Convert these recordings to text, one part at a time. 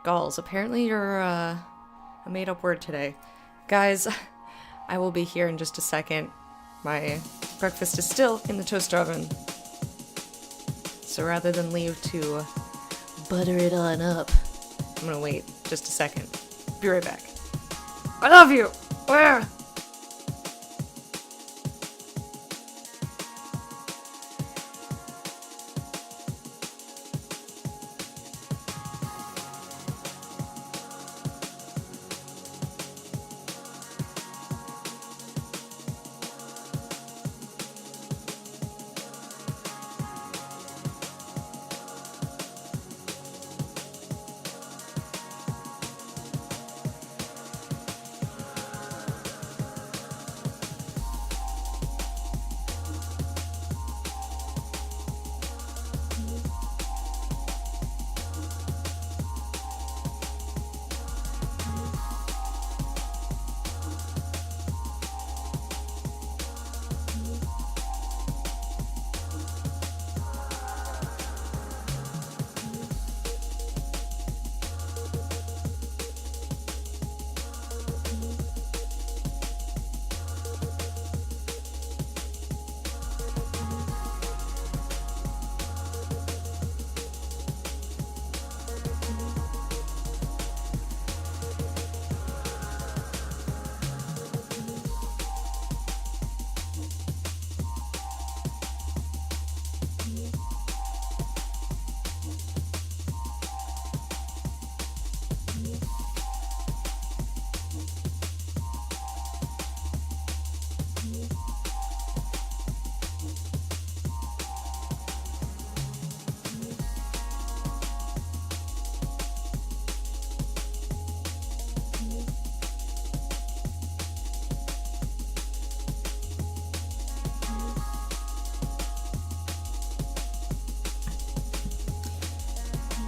Gulls. Apparently you're a made-up word today. Guys, I will be here in just a second. My breakfast is still in the toaster oven. So rather than leave to butter it on up, I'm gonna wait just a second. Be right back. I love you! Where?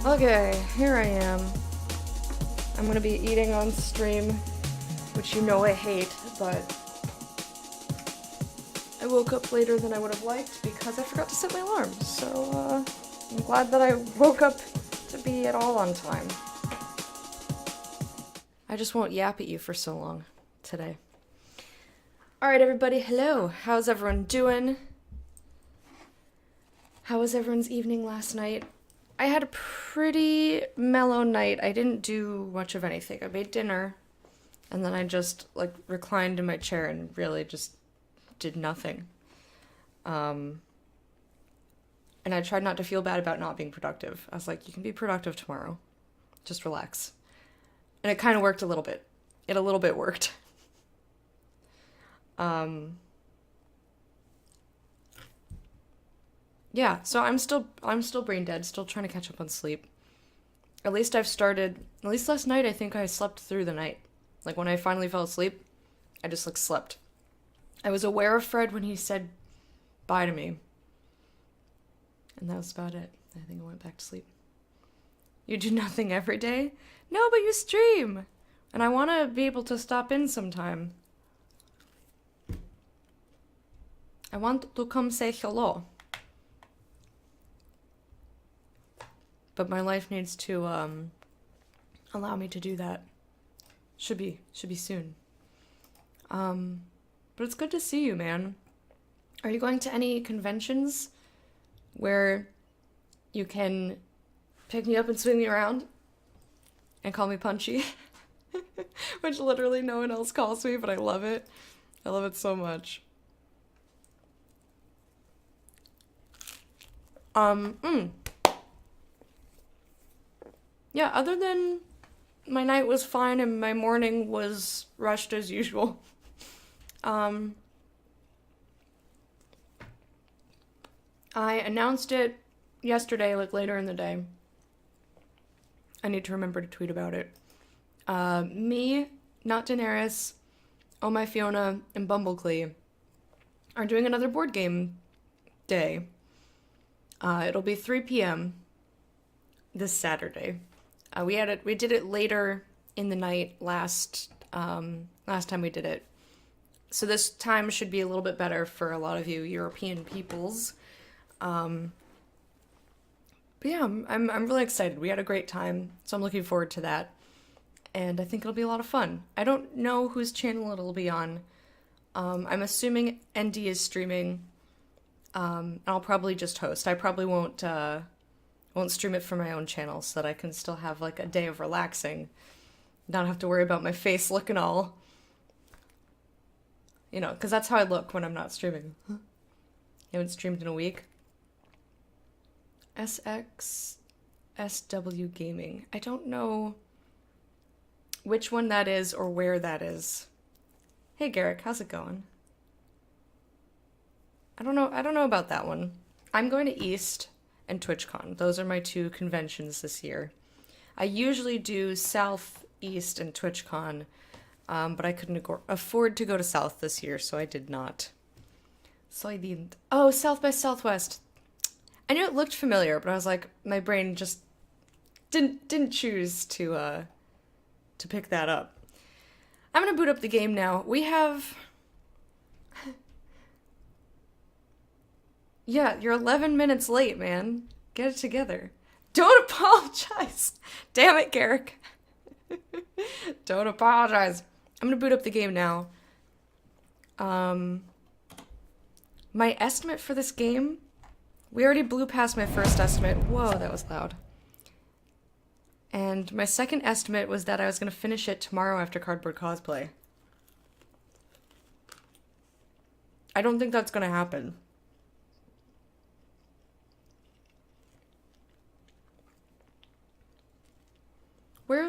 Okay, here I am. I'm gonna be eating on stream, which you know I hate, but I woke up later than I would have liked because I forgot to set my alarm, so I'm glad that I woke up to be at all on time. I just won't yap at you for so long today. Alright everybody, hello! How's everyone doing? How was everyone's evening last night? I had a pretty mellow night. I didn't do much of anything. I made dinner, and then I just, reclined in my chair and really just did nothing. And I tried not to feel bad about not being productive. I was like, you can be productive tomorrow. Just relax. And it kind of worked a little bit. It a little bit worked. Yeah, so I'm still brain dead, still trying to catch up on sleep. At least last night I think I slept through the night. Like when I finally fell asleep, I just slept. I was aware of Fred when he said bye to me. And that was about it. I think I went back to sleep. You do nothing every day? No, but you stream! And I want to be able to stop in sometime. I want to come say hello. But my life needs to allow me to do that. Should be soon. But it's good to see you, man. Are you going to any conventions where you can pick me up and swing me around and call me Punchy? Which literally no one else calls me, but I love it. I love it so much. Yeah, other than my night was fine and my morning was rushed as usual. I announced it yesterday, like later in the day. I need to remember to tweet about it. Me, Not Daenerys, Oh My Fiona, and Bumbleclee are doing another board game day. It'll be 3 p.m. this Saturday. We did it later in the night last time we did it. So this time should be a little bit better for a lot of you European peoples. But yeah, I'm really excited. We had a great time, so I'm looking forward to that. And I think it'll be a lot of fun. I don't know whose channel it'll be on. I'm assuming ND is streaming. And I'll probably just host. I probably won't stream it from my own channel so that I can still have like a day of relaxing. Not have to worry about my face looking all, because that's how I look when I'm not streaming. You haven't streamed in a week? SXSW Gaming. I don't know which one that is or where that is. Hey Garrick, how's it going? I don't know about that one. I'm going to East and TwitchCon. Those are my two conventions this year. I usually do South, East, and TwitchCon, but I couldn't afford to go to South this year, so I did not. So I didn't. Oh, South by Southwest. I knew it looked familiar, but I was like, my brain just didn't choose to pick that up. I'm gonna boot up the game now. We have... Yeah, you're 11 minutes late, man. Get it together. Don't apologize. Damn it, Garrick. Don't apologize. I'm gonna boot up the game now. My estimate for this game... We already blew past my first estimate. Whoa, that was loud. And my second estimate was that I was gonna finish it tomorrow after Cardboard Cosplay. I don't think that's gonna happen. Where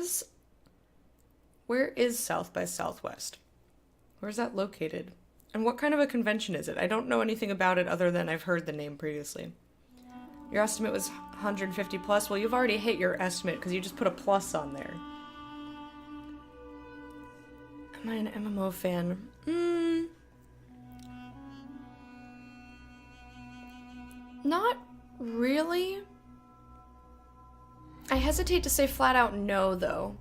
is South by Southwest? Where's that located? And what kind of a convention is it? I don't know anything about it other than I've heard the name previously. Your estimate was 150 plus? Well, you've already hit your estimate because you just put a plus on there. Am I an MMO fan? Not really. I hesitate to say flat out no, though.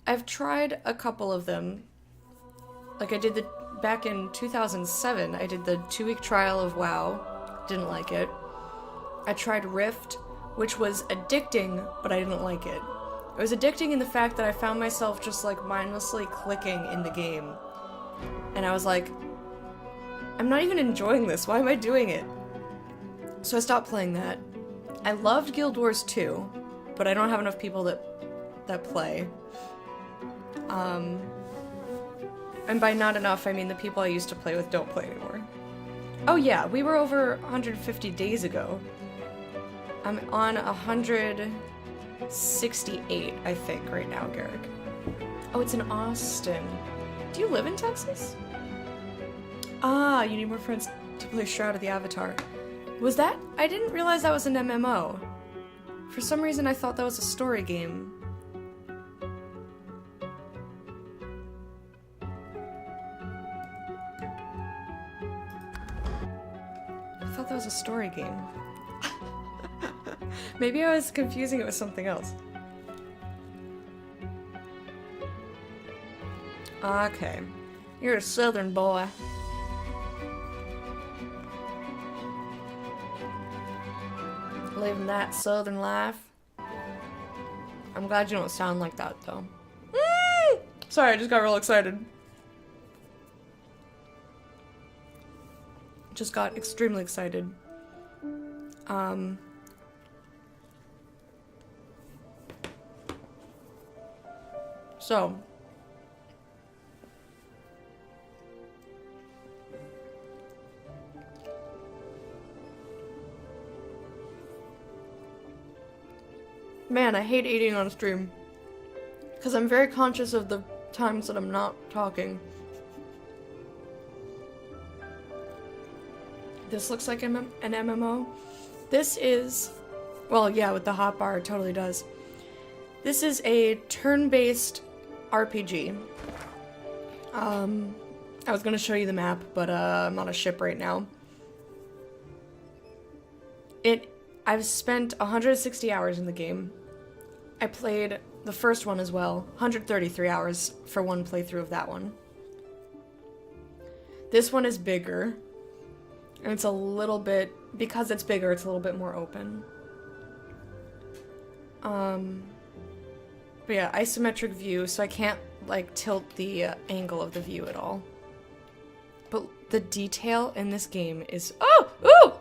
I've tried a couple of them. Like I did back in 2007, I did the 2-week trial of WoW. Didn't like it. I tried Rift, which was addicting, but I didn't like it. It was addicting in the fact that I found myself just like mindlessly clicking in the game. And I was like, I'm not even enjoying this, why am I doing it? So I stopped playing that. I loved Guild Wars 2, but I don't have enough people that play. And by not enough, I mean the people I used to play with don't play anymore. Oh yeah, we were over 150 days ago. I'm on 168, I think, right now, Garrick. Oh, it's in Austin. Do you live in Texas? Ah, you need more friends to play Shroud of the Avatar. Was that? I didn't realize that was an MMO. For some reason, I thought that was a story game. I thought that was a story game. Maybe I was confusing it with something else. Okay. You're a southern boy. Living that southern life. I'm glad you don't sound like that, though. Sorry, I just got real excited. Just got extremely excited. So, man, I hate eating on stream. Because I'm very conscious of the times that I'm not talking. This looks like an MMO. This is... Well, yeah, with the hotbar, it totally does. This is a turn-based RPG. I was gonna show you the map, but I'm on a ship right now. I've spent 160 hours in the game. I played the first one as well. 133 hours for one playthrough of that one. This one is bigger. And it's a little bit... Because it's bigger, it's a little bit more open. But yeah, isometric view, so I can't, like, tilt the angle of the view at all. But the detail in this game is... Oh! Ooh!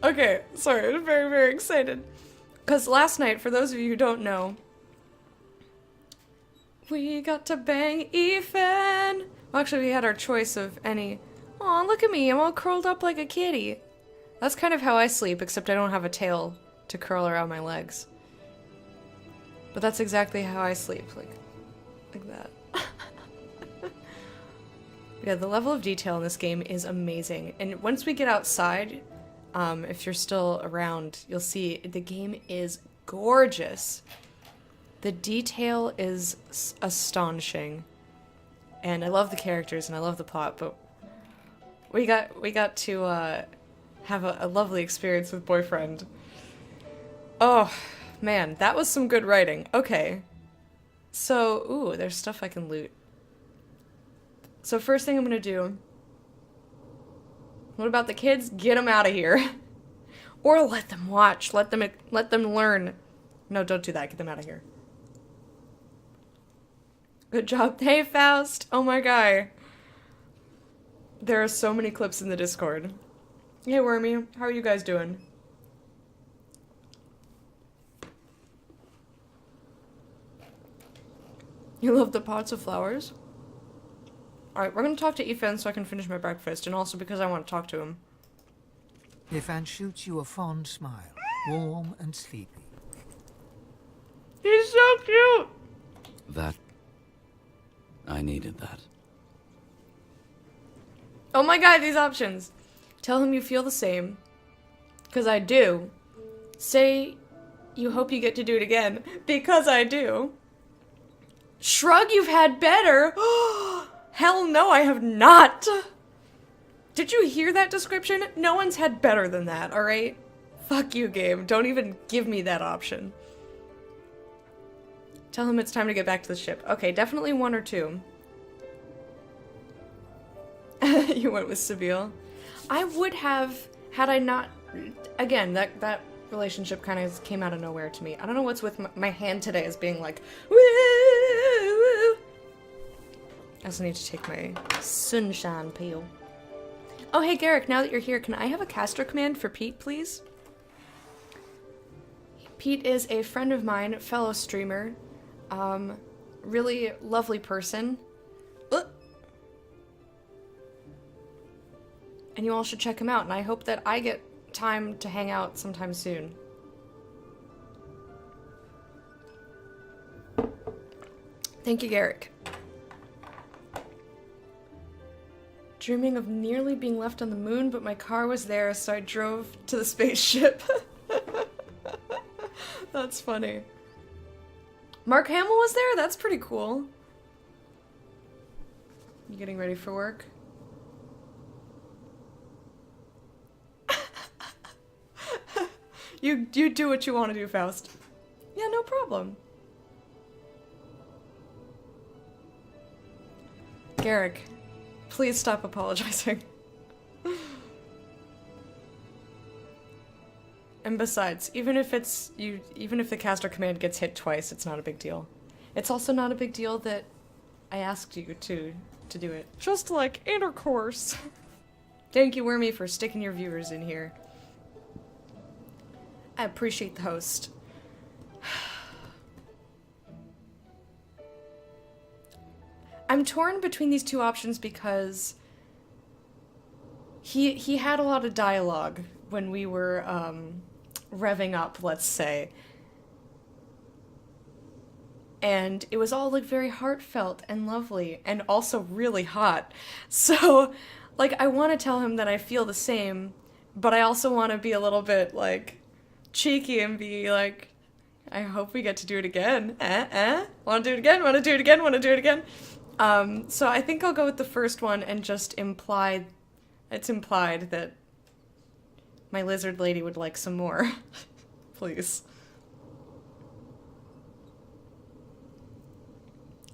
Okay, sorry, I'm very, very excited. Because last night, for those of you who don't know, we got to bang Ethan! Well, actually, we had our choice of any... Aw, look at me, I'm all curled up like a kitty. That's kind of how I sleep, except I don't have a tail to curl around my legs. But that's exactly how I sleep, like that. Yeah, the level of detail in this game is amazing. And once we get outside, if you're still around, you'll see the game is gorgeous. The detail is astonishing. And I love the characters and I love the plot, but we got to have a lovely experience with Boyfriend. Oh, man, that was some good writing. Okay. So, ooh, there's stuff I can loot. So first thing I'm gonna do... What about the kids? Get them out of here. Or let them watch. Let them learn. No, don't do that. Get them out of here. Good job. Hey, Faust. Oh my guy. There are so many clips in the Discord. Hey, Wormy. How are you guys doing? You love the pots of flowers? Alright, we're gonna talk to Ethan so I can finish my breakfast, and also because I want to talk to him. Ethan shoots you a fond smile, warm and sleepy. He's so cute! That... I needed that. Oh my god, these options! Tell him you feel the same. Because I do. Say you hope you get to do it again. Because I do. Shrug you've had better! Hell no, I have not! Did you hear that description? No one's had better than that, alright? Fuck you, game. Don't even give me that option. Tell him it's time to get back to the ship. Okay, definitely one or two. You went with Sabine. I would have, had I not... Again, that relationship kind of came out of nowhere to me. I don't know what's with my hand today as being like... Woo! I also need to take my sunshine peel. Oh, hey, Garrick, now that you're here, can I have a caster command for Pete, please? Pete is a friend of mine, fellow streamer. Really lovely person. And you all should check him out, and I hope that I get time to hang out sometime soon. Thank you, Garrick. Dreaming of nearly being left on the moon, but my car was there, so I drove to the spaceship. That's funny. Mark Hamill was there? That's pretty cool. You getting ready for work? You do what you want to do, Faust. Yeah, no problem. Garrick, please stop apologizing. And besides, even if the caster command gets hit twice, it's not a big deal. It's also not a big deal that I asked you to do it. Just like intercourse. Thank you, Wormy, for sticking your viewers in here. I appreciate the host. I'm torn between these two options because he had a lot of dialogue when we were revving up, let's say. And it was all like very heartfelt and lovely and also really hot. So like I want to tell him that I feel the same, but I also want to be a little bit like cheeky and be like, I hope we get to do it again. Want to do it again? Want to do it again? Want to do it again? So I think I'll go with the first one and just it's implied that my lizard lady would like some more. Please.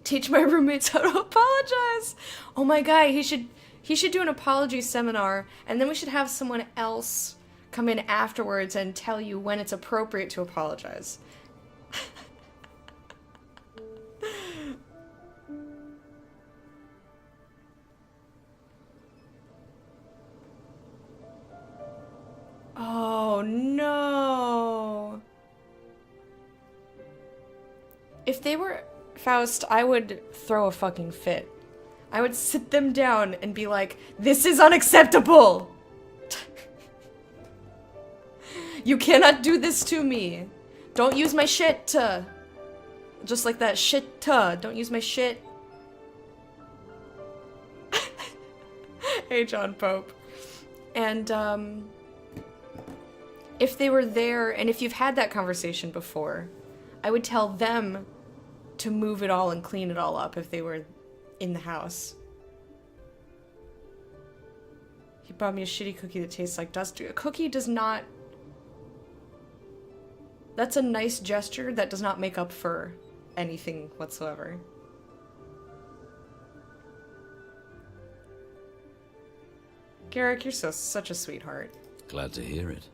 Teach my roommates how to apologize. Oh my god, he should do an apology seminar, and then we should have someone else come in afterwards and tell you when it's appropriate to apologize. Oh no. If they were Faust, I would throw a fucking fit. I would sit them down and be like, this is unacceptable! You cannot do this to me! Don't use my shit! Just like that shit! Don't use my shit! Hey, John Pope. And, if they were there, and if you've had that conversation before, I would tell them to move it all and clean it all up if they were in the house. He brought me a shitty cookie that tastes like dust. A cookie does not... That's a nice gesture that does not make up for anything whatsoever. Garrick, you're such a sweetheart. Glad to hear it.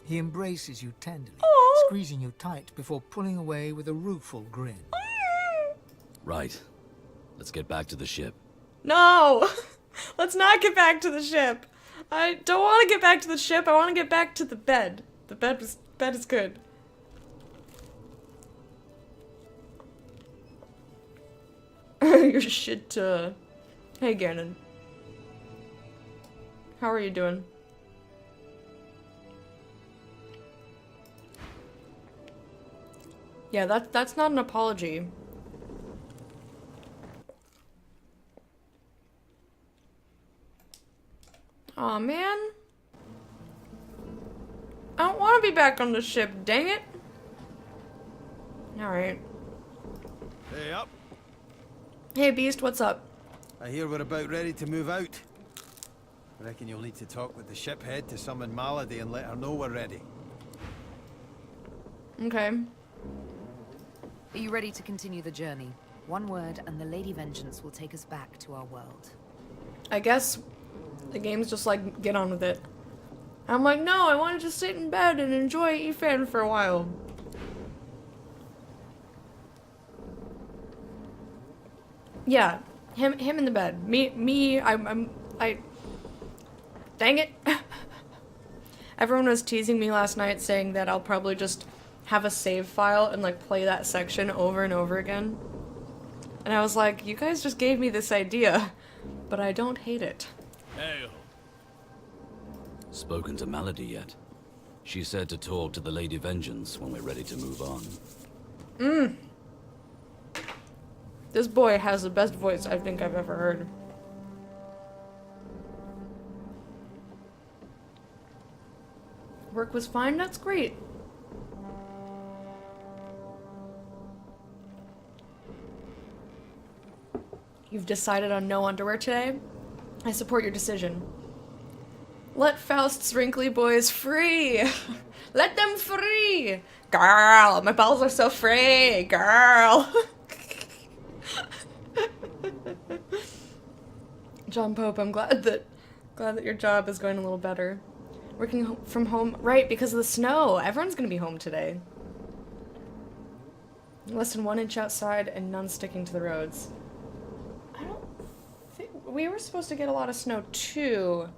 He embraces you tenderly, Aww. squeezing you tight before pulling away with a rueful grin. Right. Let's get back to the ship. No! Let's not get back to the ship. I don't want to get back to the ship. I want to get back to the bed. The bed is good. Your shit, Hey, Gannon. How are you doing? Yeah, that's not an apology. Aw, man. I don't want to be back on the ship, dang it. Alright. Hey up. Hey, Beast, what's up? I hear we're about ready to move out. I reckon you'll need to talk with the ship head to summon Malady and let her know we're ready. Okay. Are you ready to continue the journey? One word and the Lady Vengeance will take us back to our world. I guess the game's just like, get on with it. I'm like, no, I want to just sit in bed and enjoy Ethan for a while. Yeah, him in the bed. Me, I dang it. Everyone was teasing me last night saying that I'll probably just have a save file and like play that section over and over again. And I was like, you guys just gave me this idea, but I don't hate it. Hey. Spoken to Malady yet? She said to talk to the Lady Vengeance when we're ready to move on. This boy has the best voice I think I've ever heard. Work was fine, that's great. You've decided on no underwear today? I support your decision. Let Faust's wrinkly boys free! Let them free! Girl, my balls are so free! Girl! John Pope, I'm glad that your job is going a little better. Working from home, right, because of the snow. Everyone's gonna be home today. Less than 1 inch outside and none sticking to the roads. I don't think... We were supposed to get a lot of snow, too.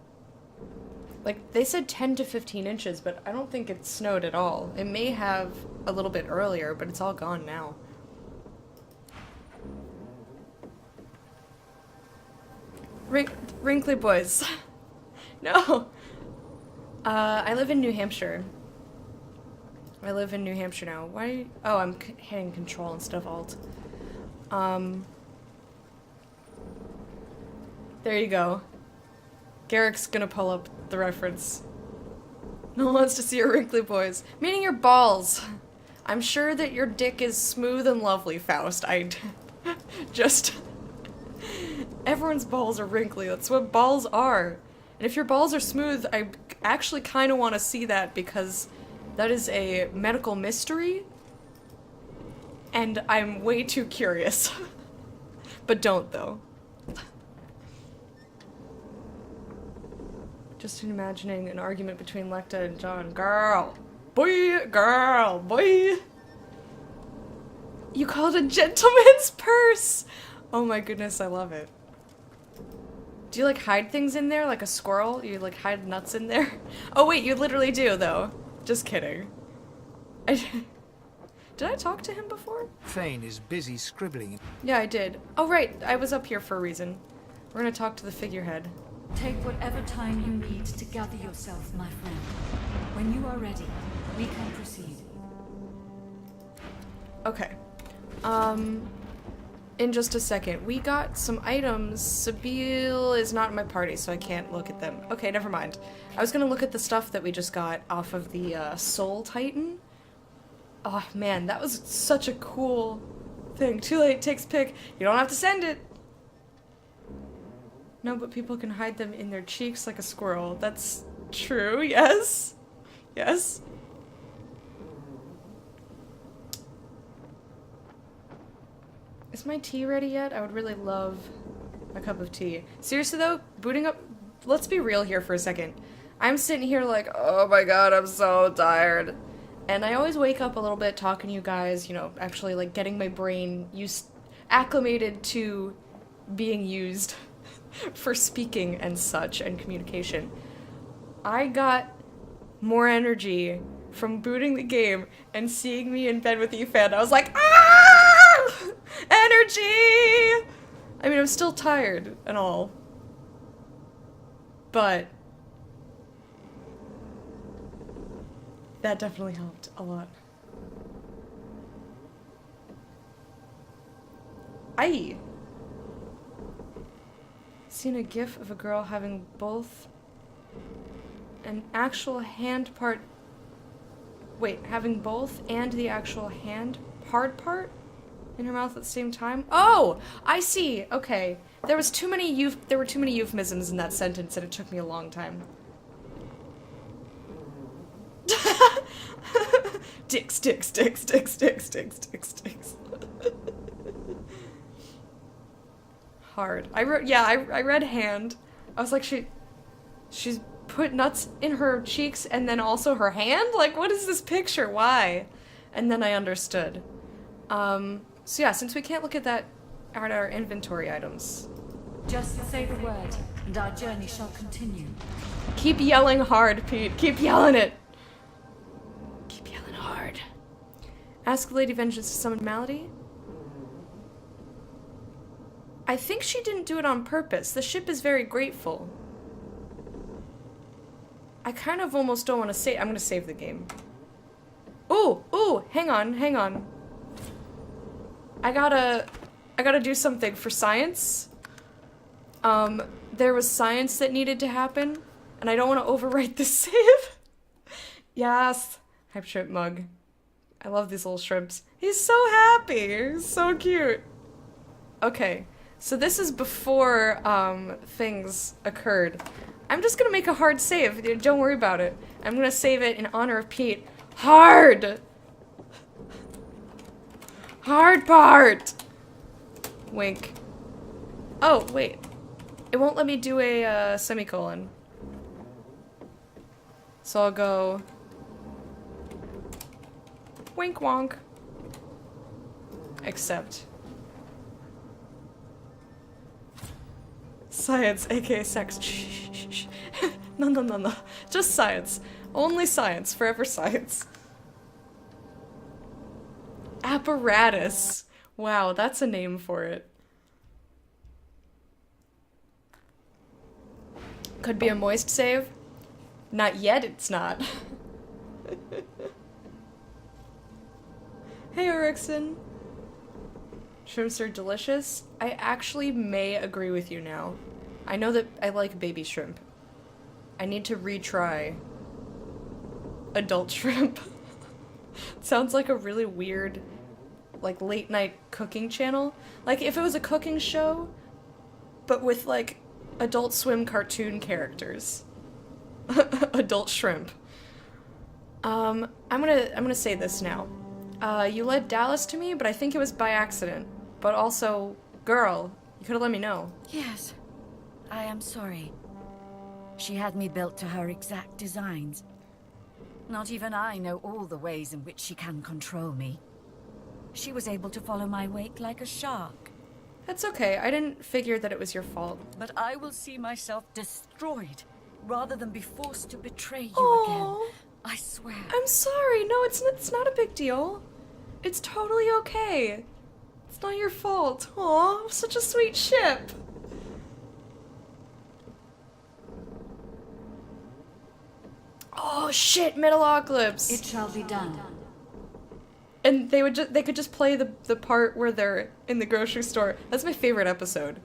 Like, they said 10 to 15 inches, but I don't think it snowed at all. It may have a little bit earlier, but it's all gone now. Wrinkly boys. No! I live in New Hampshire. I live in New Hampshire now. Why? Oh, I'm hitting control instead of alt. There you go. Garrick's gonna pull up the reference. No one wants to see your wrinkly boys. Meaning your balls. I'm sure that your dick is smooth and lovely, Faust. Just... Everyone's balls are wrinkly. That's what balls are. And if your balls are smooth, I actually kind of want to see that because that is a medical mystery. And I'm way too curious. But don't, though. Just imagining an argument between Lecta and John. Girl! Boy! Girl! Boy! You called a gentleman's purse! Oh my goodness, I love it. Do you, like, hide things in there? Like a squirrel? You, like, hide nuts in there? Oh wait, you literally do, though. Just kidding. Did I talk to him before? Thane is busy scribbling. Yeah, I did. Oh right, I was up here for a reason. We're gonna talk to the figurehead. Take whatever time you need to gather yourself, my friend. When you are ready, we can proceed. Okay. In just a second. We got some items. Sabine is not in my party, so I can't look at them. Okay, never mind. I was gonna look at the stuff that we just got off of the, Soul Titan. Oh, man, that was such a cool thing. Too late, takes pic. You don't have to send it! No, but people can hide them in their cheeks like a squirrel. That's true, yes. Yes. Is my tea ready yet? I would really love a cup of tea. Seriously though, booting up... Let's be real here for a second. I'm sitting here like, oh my god, I'm so tired. And I always wake up a little bit talking to you guys, you know, actually like getting my brain acclimated to being used for speaking and such and communication. I got more energy from booting the game and seeing me in bed with Ethan. I was like, ah! Energy! I mean, I'm still tired and all. But that definitely helped a lot. Aye. Seen a gif of a girl having both an actual hand part. Wait, having both and the actual hand hard part in her mouth at the same time? Oh, I see. Okay. There were too many euphemisms in that sentence and it took me a long time. Dicks, dicks, dicks, dicks, dicks, dicks, dicks, dicks. Hard. I read hand. I was like, she's put nuts in her cheeks and then also her hand? Like, what is this picture? Why? And then I understood. So yeah, since we can't look at that at our inventory items. Just say the word, and our journey shall continue. Keep yelling hard, Pete. Keep yelling it. Keep yelling hard. Ask Lady Vengeance to summon Malady. I think she didn't do it on purpose. The ship is very grateful. I kind of almost don't want to save. I'm going to save the game. Ooh, hang on. I gotta do something for science. There was science that needed to happen, and I don't want to overwrite this save. Yes. Hype shrimp mug. I love these little shrimps. He's so happy. He's so cute. Okay. So this is before, things occurred. I'm just gonna make a hard save. Don't worry about it. I'm gonna save it in honor of Pete. Hard! Hard part! Wink. Oh, wait. It won't let me do a, semicolon. So I'll go... Wink wonk. Except science, aka sex. Shh. No. Just science. Only science. Forever science. Apparatus. Wow, that's a name for it. Could be a moist save. Not yet, it's not. Hey, Erickson. Shrimps are delicious. I actually may agree with you now. I know that I like baby shrimp. I need to retry adult shrimp. Sounds like a really weird, like, late night cooking channel. Like, if it was a cooking show, but with, like, Adult Swim cartoon characters. Adult shrimp. I'm gonna say this now. You led Dallas to me, but I think it was by accident. But also, girl, you could've let me know. Yes, I am sorry. She had me built to her exact designs. Not even I know all the ways in which she can control me. She was able to follow my wake like a shark. That's okay, I didn't figure that it was your fault. But I will see myself destroyed, rather than be forced to betray you Aww. again. I swear. I'm sorry, no, it's not a big deal. It's totally okay. It's not your fault. Aw, such a sweet ship. Oh shit, Metalocalypse. It shall be done. And they could just play the part where they're in the grocery store. That's my favorite episode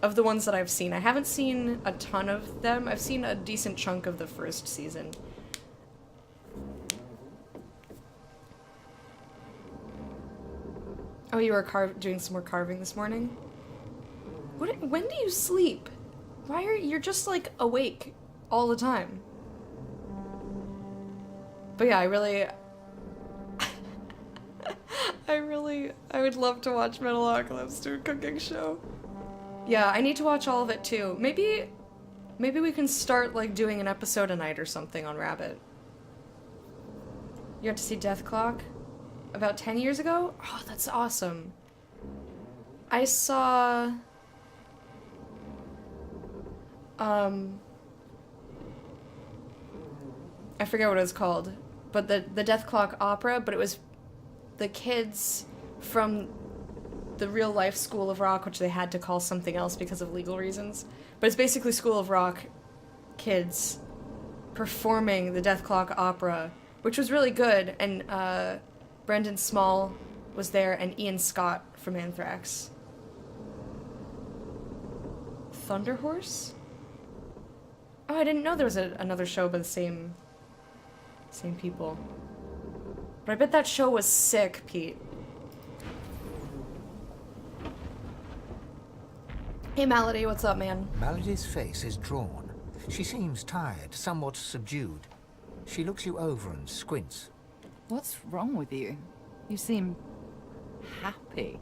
of the ones that I've seen. I haven't seen a ton of them. I've seen a decent chunk of the first season. Oh, you were doing some more carving this morning? When do you sleep? Why are you're just like awake all the time? But yeah, I would love to watch Metalocalypse do a cooking show. Yeah, I need to watch all of it too. Maybe we can start like doing an episode a night or something on Rabbit. You got to see Death Clock about 10 years ago? Oh, that's awesome. I saw I forget what it was called, but the Death Clock opera, but it was the kids from the real life School of Rock, which they had to call something else because of legal reasons. But it's basically School of Rock kids performing the Death Clock opera, which was really good, and Brendan Small was there, and Ian Scott from Anthrax. Thunder Horse? Oh, I didn't know there was another show by the same people. But I bet that show was sick, Pete. Hey, Malady, what's up, man? Malady's face is drawn. She seems tired, somewhat subdued. She looks you over and squints. What's wrong with you? You seem happy.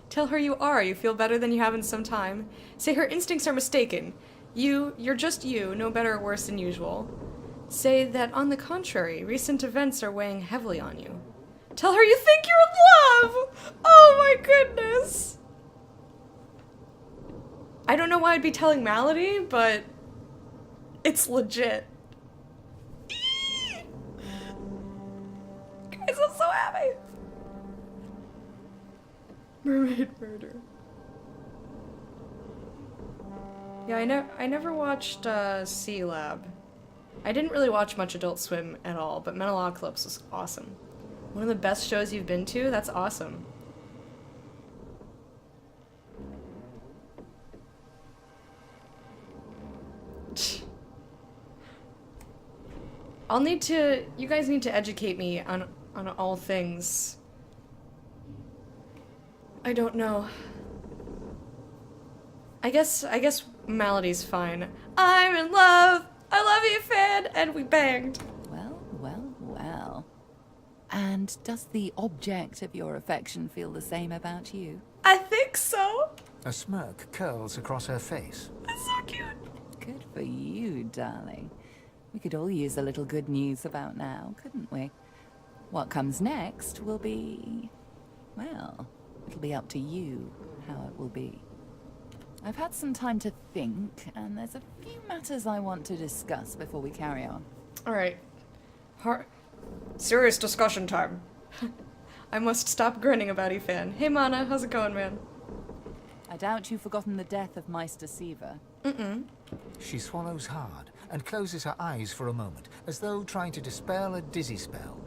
Tell her you are. You feel better than you have in some time. Say her instincts are mistaken. You're just you, no better or worse than usual. Say that, on the contrary, recent events are weighing heavily on you. Tell her you think you're in love! Oh my goodness! I don't know why I'd be telling Malady, but it's legit. Guys, I'm so happy! Mermaid murder. Yeah, I never watched Sea Lab. I didn't really watch much Adult Swim at all, but Metalocalypse was awesome. One of the best shows you've been to? That's awesome. You guys need to educate me on all things. I don't know. I guess Malady's fine. I'm in love! I love you, Fan! And we banged. Well. And does the object of your affection feel the same about you? I think so. A smirk curls across her face. That's so cute. Good for you, darling. We could all use a little good news about now, couldn't we? What comes next will be... well, it'll be up to you how it will be. I've had some time to think, and there's a few matters I want to discuss before we carry on. Alright. Serious discussion time. I must stop grinning about Ethan. Hey Mana, how's it going, man? I doubt you've forgotten the death of Meister Siva. Mm-mm. She swallows hard and closes her eyes for a moment, as though trying to dispel a dizzy spell.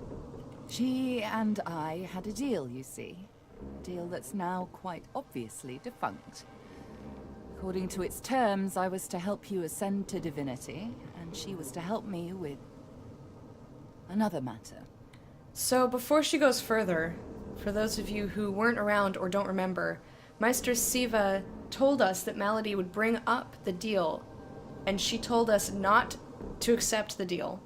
She and I had a deal, you see. A deal that's now quite obviously defunct. According to its terms, I was to help you ascend to divinity, and she was to help me with another matter. So, before she goes further, for those of you who weren't around or don't remember, Meister Siva told us that Malady would bring up the deal, and she told us not to accept the deal.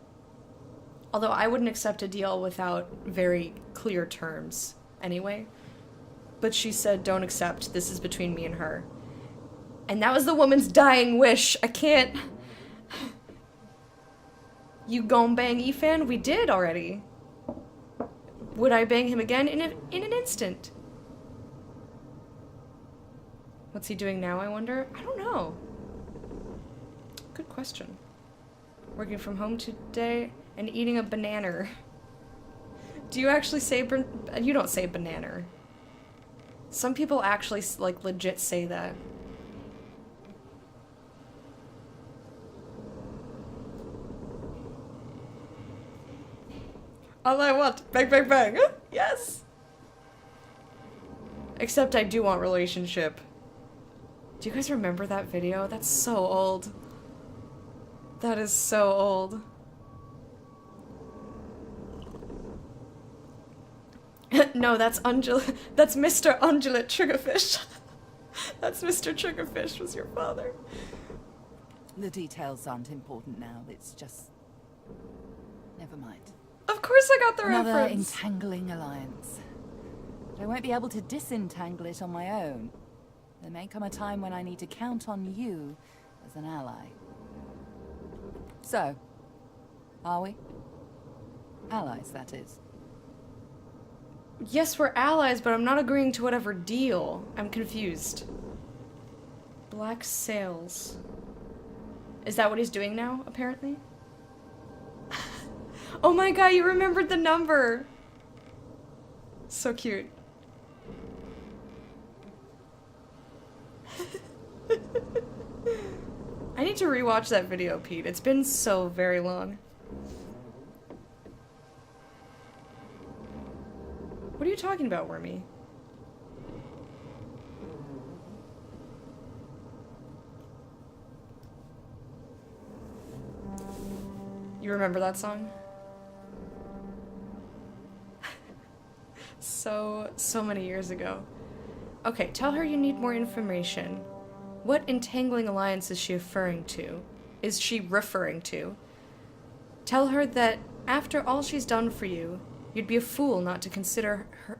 Although I wouldn't accept a deal without very clear terms, anyway. But she said, don't accept, this is between me and her. And that was the woman's dying wish. I can't... You gon' bang Ethan? We did already. Would I bang him again? In an instant. What's he doing now, I wonder? I don't know. Good question. Working from home today and eating a banana. Do you actually say... You don't say banana. Some people actually, like, legit say that. All I want, bang, bang, bang. Yes! Except I do want relationship. Do you guys remember that video? That's so old. That is so old. No, that's that's Mr. Undulate Triggerfish. That's Mr. Triggerfish was your father. The details aren't important now, it's just... never mind. Of course I got the Another reference. entangling alliance. But I won't be able to disentangle it on my own. There may come a time when I need to count on you as an ally. So, are we? Allies, that is. Yes, we're allies, but I'm not agreeing to whatever deal. I'm confused. Black sails. Is that what he's doing now, apparently? Oh my god, you remembered the number! So cute. I need to rewatch that video, Pete. It's been so very long. What are you talking about, Wormy? You remember that song? So many years ago. Okay, tell her you need more information. What entangling alliance is she referring to? Tell her that after all she's done for you, you'd be a fool not to consider her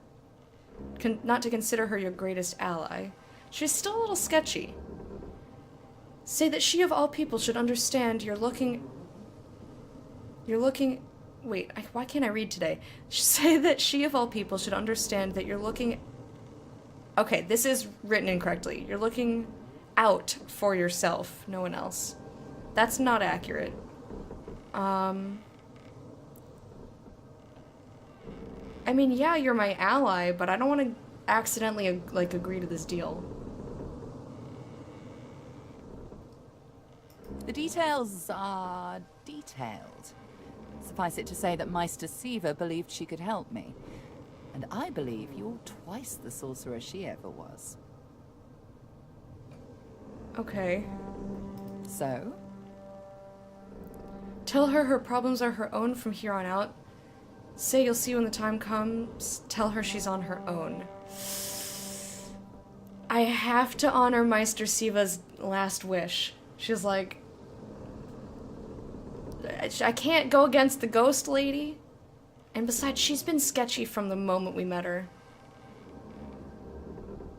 your greatest ally. She's still a little sketchy. Say that she of all people should understand you're looking... Wait, why can't I read today? Say that she of all people should understand that you're looking... Okay, this is written incorrectly. You're looking out for yourself, no one else. That's not accurate. I mean, yeah, you're my ally, but I don't want to accidentally, like, agree to this deal. The details are detailed. Suffice it to say that Meister Siva believed she could help me. And I believe you're twice the sorcerer she ever was. Okay. So? Tell her her problems are her own from here on out. Say you'll see when the time comes. Tell her she's on her own. I have to honor Meister Siva's last wish. She's like... I can't go against the ghost lady. And besides, she's been sketchy from the moment we met her.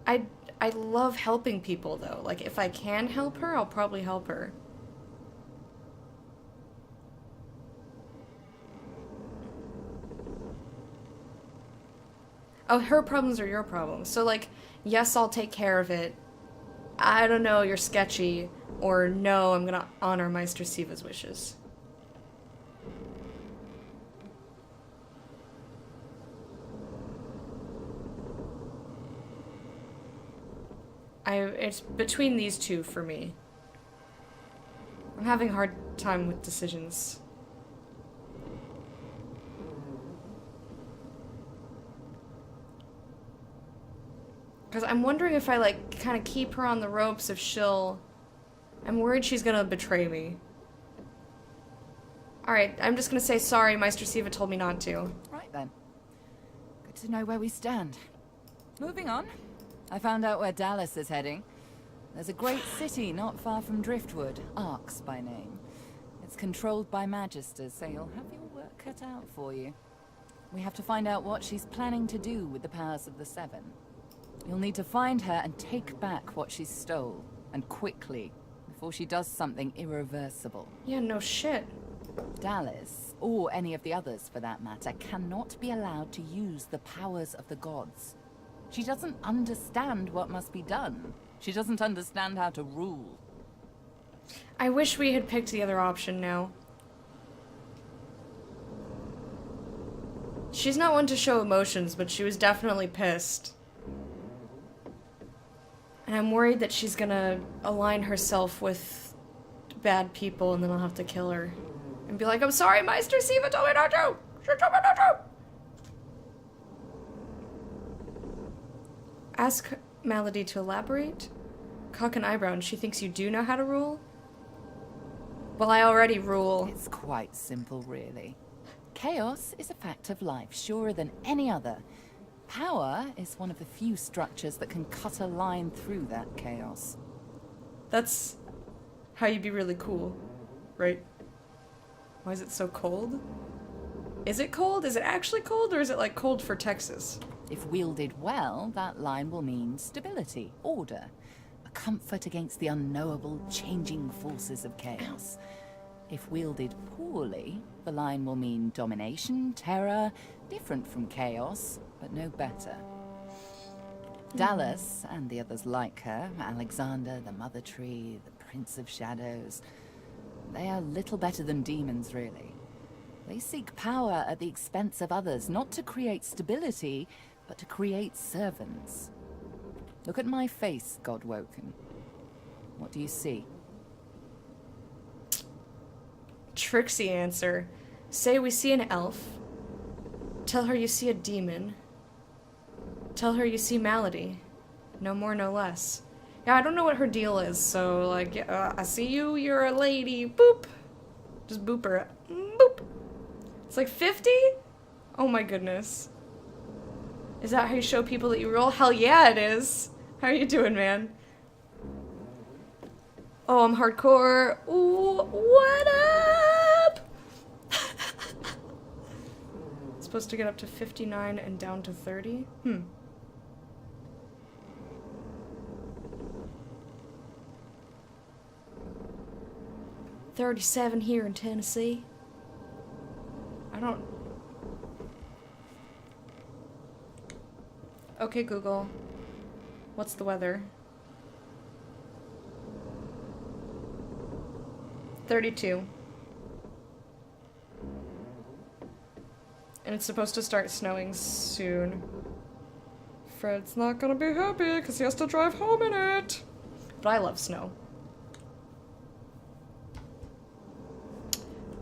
I love helping people, though. Like, if I can help her, I'll probably help her. Oh, her problems are your problems. So, like, yes, I'll take care of it. I don't know, you're sketchy. Or no, I'm gonna honor Meister Siva's wishes. It's between these two for me. I'm having a hard time with decisions. Because I'm wondering if I, like, kind of keep her on the ropes, if she'll... I'm worried she's gonna betray me. Alright, I'm just gonna say sorry, Meister Siva told me not to. Right then. Good to know where we stand. Moving on. I found out where Dallas is heading. There's a great city not far from Driftwood, Arx by name. It's controlled by Magisters, so you'll have your work cut out for you. We have to find out what she's planning to do with the powers of the Seven. You'll need to find her and take back what she stole, and quickly, before she does something irreversible. Yeah, no shit. Dallas, or any of the others for that matter, cannot be allowed to use the powers of the gods. She doesn't understand what must be done. She doesn't understand how to rule. I wish we had picked the other option now. She's not one to show emotions, but she was definitely pissed. And I'm worried that she's gonna align herself with bad people and then I'll have to kill her. And be like, I'm sorry, Meister Siva told me not to! She told me not to! Ask Malady to elaborate. Cock an eyebrow and she thinks you do know how to rule? Well, I already rule. It's quite simple, really. Chaos is a fact of life, surer than any other. Power is one of the few structures that can cut a line through that chaos. That's how you be really cool, right? Why is it so cold? Is it cold? Is it actually cold, or is it like cold for Texas? If wielded well, that line will mean stability, order, a comfort against the unknowable, changing forces of chaos. If wielded poorly, the line will mean domination, terror, different from chaos, but no better. Dallas, and the others like her, Alexander, the Mother Tree, the Prince of Shadows, they are little better than demons, really. They seek power at the expense of others, not to create stability, but to create servants. Look at my face, Godwoken. What do you see? Tricksy answer. Say we see an elf. Tell her you see a demon. Tell her you see Malady. No more, no less. Yeah, I don't know what her deal is, so, like, I see you, you're a lady. Boop! Just boop her. Boop! It's like 50? Oh my goodness. Is that how you show people that you roll? Hell yeah, it is. How are you doing, man? Oh, I'm hardcore. Ooh, what up? Supposed to get up to 59 and down to 30? 37 here in Tennessee. I don't... Okay, Google. What's the weather? 32. And it's supposed to start snowing soon. Fred's not gonna be happy because he has to drive home in it. But I love snow.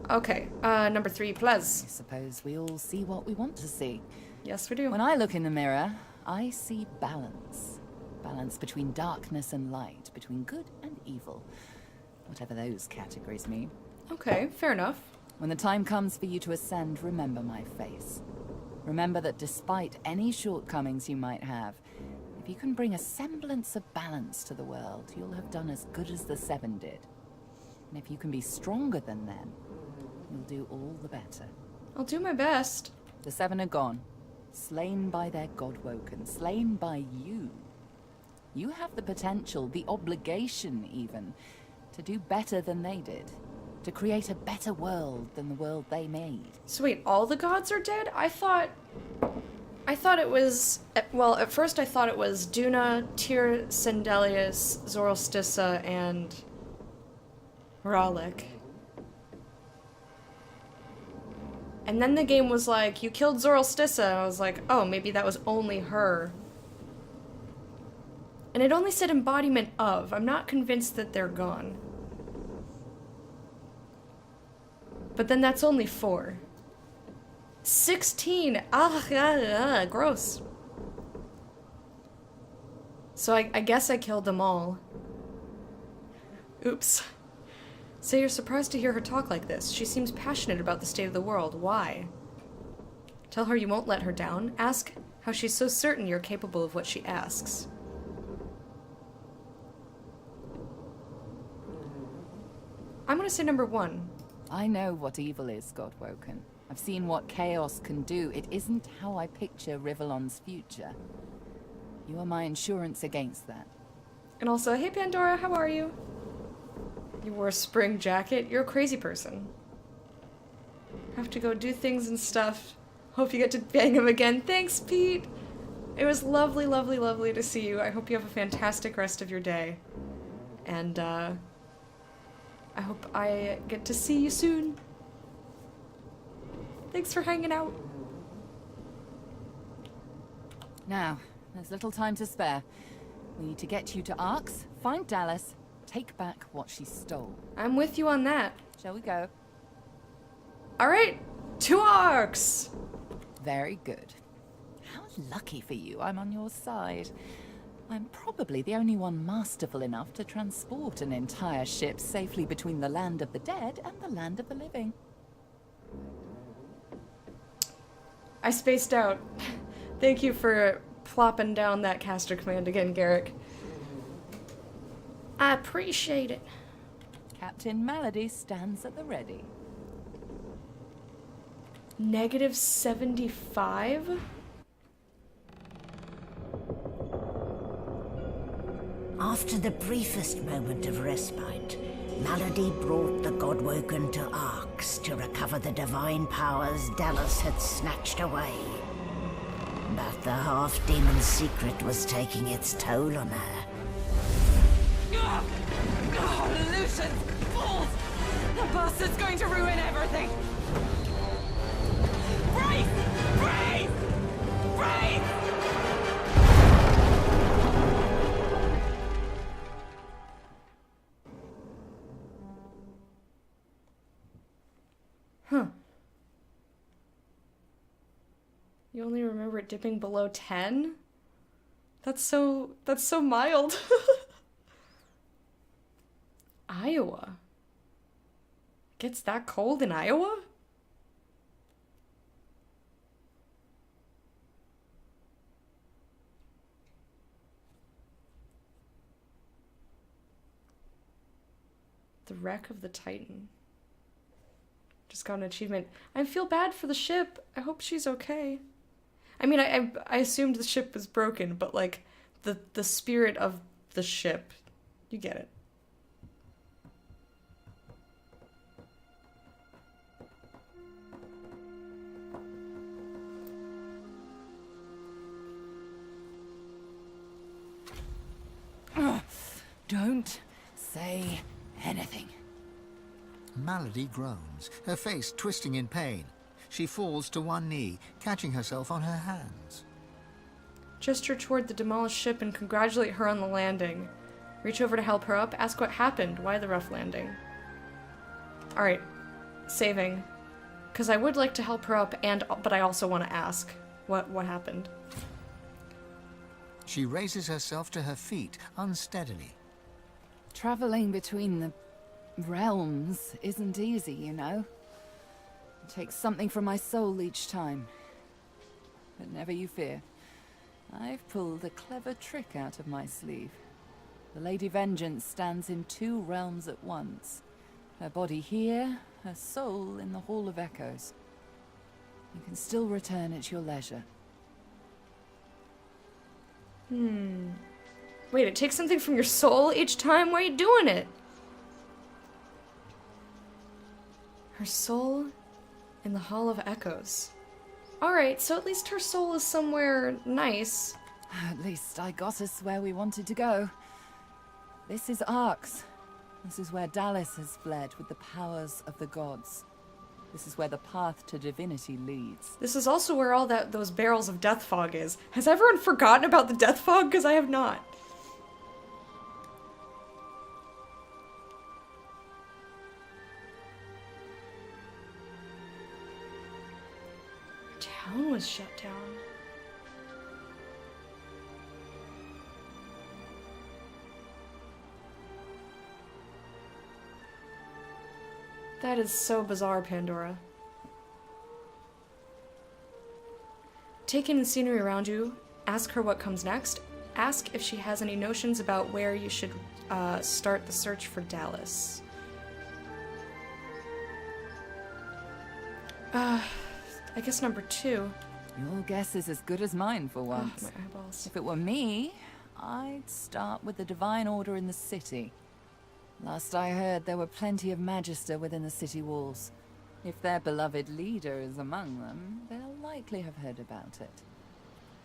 Okay, number 3, please. I suppose we all see what we want to see. Yes, we do. When I look in the mirror, I see balance. Balance between darkness and light, between good and evil. Whatever those categories mean. Okay, fair enough. When the time comes for you to ascend, remember my face. Remember that despite any shortcomings you might have, if you can bring a semblance of balance to the world, you'll have done as good as the Seven did. And if you can be stronger than them, you'll do all the better. I'll do my best. The Seven are gone. Slain by their Godwoken. Slain by you. You have the potential, the obligation even, to do better than they did. To create a better world than the world they made. So wait, all the gods are dead? I thought I thought it was... Well, at first I thought it was Duna, Tyr, Sendelius, Zoralstissa, and... Ralik. And then the game was like, you killed Zoralstissa. I was like, oh, maybe that was only her. And it only said embodiment of. I'm not convinced that they're gone. But then that's only 4. 16! Gross. So I guess I killed them all. Oops. So you're surprised to hear her talk like this. She seems passionate about the state of the world. Why? Tell her you won't let her down. Ask how she's so certain you're capable of what she asks. I'm gonna say number 1. I know what evil is, Godwoken. I've seen what chaos can do. It isn't how I picture Rivellon's future. You are my insurance against that. And also, hey Pandora, how are you? You wore a spring jacket? You're a crazy person. Have to go do things and stuff. Hope you get to bang him again. Thanks, Pete! It was lovely, lovely, lovely to see you. I hope you have a fantastic rest of your day. And, I hope I get to see you soon. Thanks for hanging out. Now, there's little time to spare. We need to get you to Arx, find Dallas, take back what she stole. I'm with you on that. Shall we go? Alright, to Arx! Very good. How lucky for you I'm on your side. I'm probably the only one masterful enough to transport an entire ship safely between the land of the dead and the land of the living. I spaced out. Thank you for plopping down that caster command again, Garrick. I appreciate it. Captain Malady stands at the ready. -75? After the briefest moment of respite, Malady brought the Godwoken to Arx to recover the divine powers Dallas had snatched away. But the half-demon secret was taking its toll on her. Lucian! Fools! The bastard's going to ruin everything! Brace! Brace! Brace! Huh. You only remember it dipping below 10? That's so mild. Iowa. Gets that cold in Iowa? The wreck of the Titan. Just got an achievement. I feel bad for the ship. I hope she's okay. I mean, I assumed the ship was broken, but like the spirit of the ship, you get it. Don't say anything. Malady groans, her face twisting in pain. She falls to one knee, catching herself on her hands. Gesture toward the demolished ship and congratulate her on the landing. Reach over to help her up. Ask what happened. Why the rough landing? Alright. Saving. Because I would like to help her up, but I also want to ask what happened. She raises herself to her feet, unsteadily. Traveling between the realms isn't easy, you know. It takes something from my soul each time. But never you fear. I've pulled a clever trick out of my sleeve. The Lady Vengeance stands in 2 realms at once. Her body here, her soul in the Hall of Echoes. You can still return at your leisure. Wait, it takes something from your soul each time? Why are you doing it? Her soul in the Hall of Echoes. Alright, so at least her soul is somewhere nice. At least I got us where we wanted to go. This is Arx. This is where Dallas has fled with the powers of the gods. This is where the path to divinity leads. This is also where all those barrels of death fog is. Has everyone forgotten about the death fog? Because I have not. Town was shut down. That is so bizarre, Pandora. Take in the scenery around you, ask her what comes next, ask if she has any notions about where you should start the search for Dallas. I guess number 2. Your guess is as good as mine for once. My eyeballs. If it were me, I'd start with the Divine Order in the city. Last I heard, there were plenty of Magister within the city walls. If their beloved leader is among them, they'll likely have heard about it.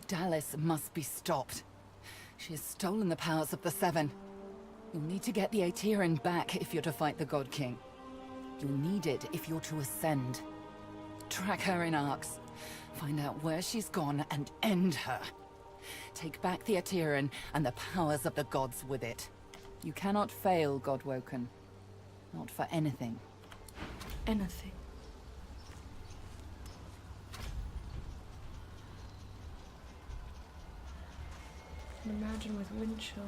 Dallas must be stopped. She has stolen the powers of the Seven. You'll need to get the Aetherin back if you're to fight the God King. You'll need it if you're to ascend. Track her in Arx. Find out where she's gone and end her. Take back the Aetherin and the powers of the gods with it. You cannot fail, Godwoken. Not for anything. Anything. And imagine with wind chill.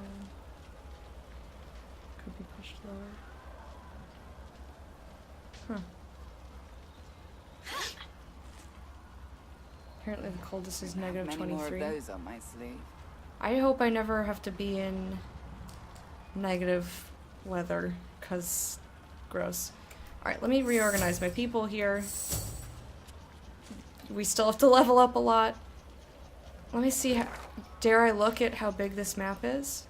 Could be pushed lower. Huh. Apparently the coldest is negative Many more 23. of those on my sleeve. I hope I never have to be in negative weather, cause gross. Alright, let me reorganize my people here. We still have to level up a lot. Let me see how, dare I look at how big this map is?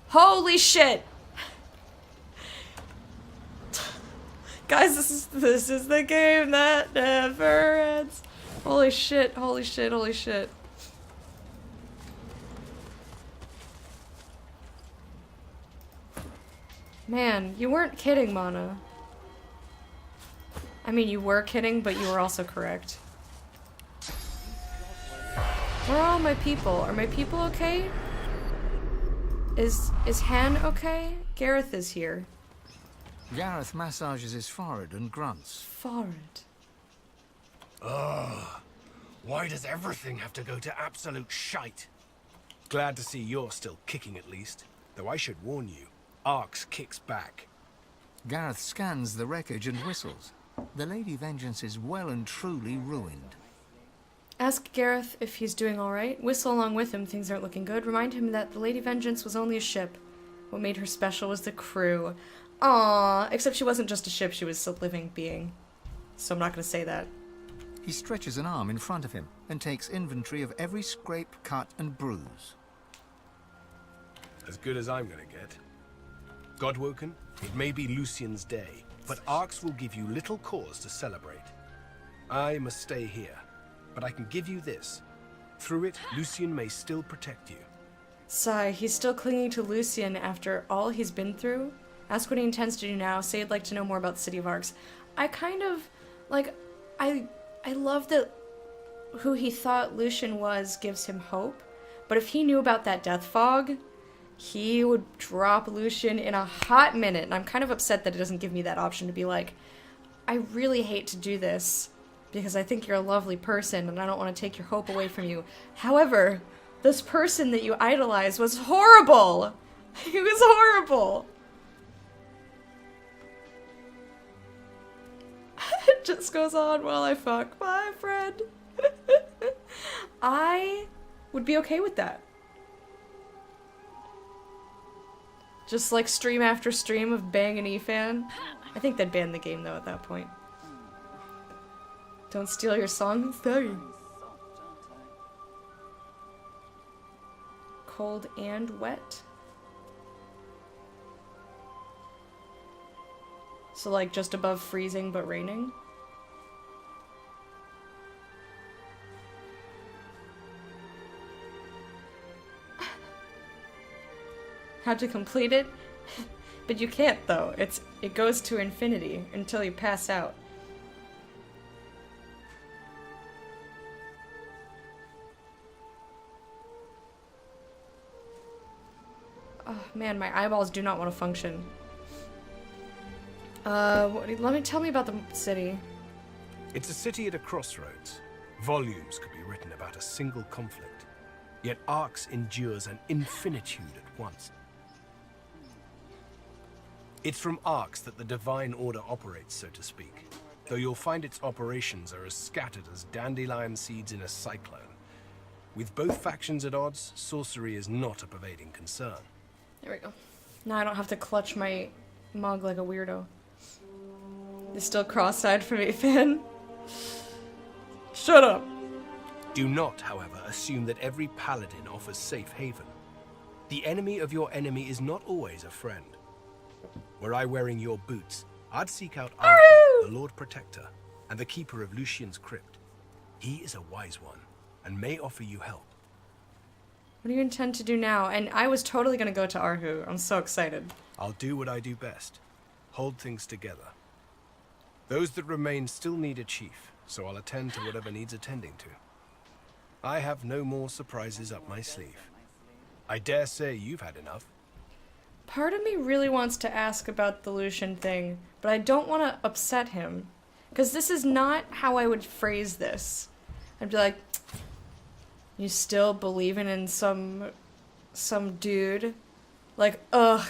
Holy shit! Guys, this is the game that never ends. Holy shit, holy shit, holy shit. Man, you weren't kidding, Mana. I mean, you were kidding, but you were also correct. Where are all my people? Are my people okay? Is Han okay? Gareth is here. Gareth massages his forehead and grunts. Forehead. Ugh. Why does everything have to go to absolute shite? Glad to see you're still kicking at least. Though I should warn you, Arx kicks back. Gareth scans the wreckage and whistles. The Lady Vengeance is well and truly ruined. Ask Gareth if he's doing alright. Whistle along with him, things aren't looking good. Remind him that the Lady Vengeance was only a ship. What made her special was the crew. Aww, except she wasn't just a ship, she was a living being. So I'm not gonna say that. He stretches an arm in front of him and takes inventory of every scrape, cut, and bruise. As good as I'm gonna get. Godwoken, it may be Lucian's day, but Arx will give you little cause to celebrate. I must stay here, but I can give you this. Through it, Lucian may still protect you. Sigh, he's still clinging to Lucian after all he's been through? Ask what he intends to do now. Say he'd like to know more about the city of Arx. I kind of, like, I love that who he thought Lucian was gives him hope, but if he knew about that death fog, he would drop Lucian in a hot minute, and I'm kind of upset that it doesn't give me that option to be like, I really hate to do this, because I think you're a lovely person, and I don't want to take your hope away from you. However, this person that you idolize was horrible! He was horrible! It just goes on while I fuck my friend. I would be okay with that. Just like stream after stream of Bang and E-Fan. I think they'd ban the game though at that point. Don't steal your song, sorry. Cold and wet. So like just above freezing but raining. how to complete it, but you can't though. It goes to infinity until you pass out. Oh man, my eyeballs do not want to function. Tell me about the city. It's a city at a crossroads. Volumes could be written about a single conflict. Yet Arx endures an infinitude at once. It's from Arx that the Divine Order operates, so to speak. Though you'll find its operations are as scattered as dandelion seeds in a cyclone. With both factions at odds, sorcery is not a pervading concern. There we go. Now I don't have to clutch my mug like a weirdo. You're still cross-eyed for me, Finn. Shut up. Do not, however, assume that every paladin offers safe haven. The enemy of your enemy is not always a friend. Were I wearing your boots, I'd seek out Arthur, the Lord Protector, and the Keeper of Lucian's Crypt. He is a wise one, and may offer you help. What do you intend to do now? And I was totally gonna go to Arhu. I'm so excited. I'll do what I do best. Hold things together. Those that remain still need a chief, so I'll attend to whatever needs attending to. I have no more surprises up my sleeve. I dare say you've had enough. Part of me really wants to ask about the Lucian thing, but I don't want to upset him. Because this is not how I would phrase this. I'd be like, you still believing in some dude? Like, ugh.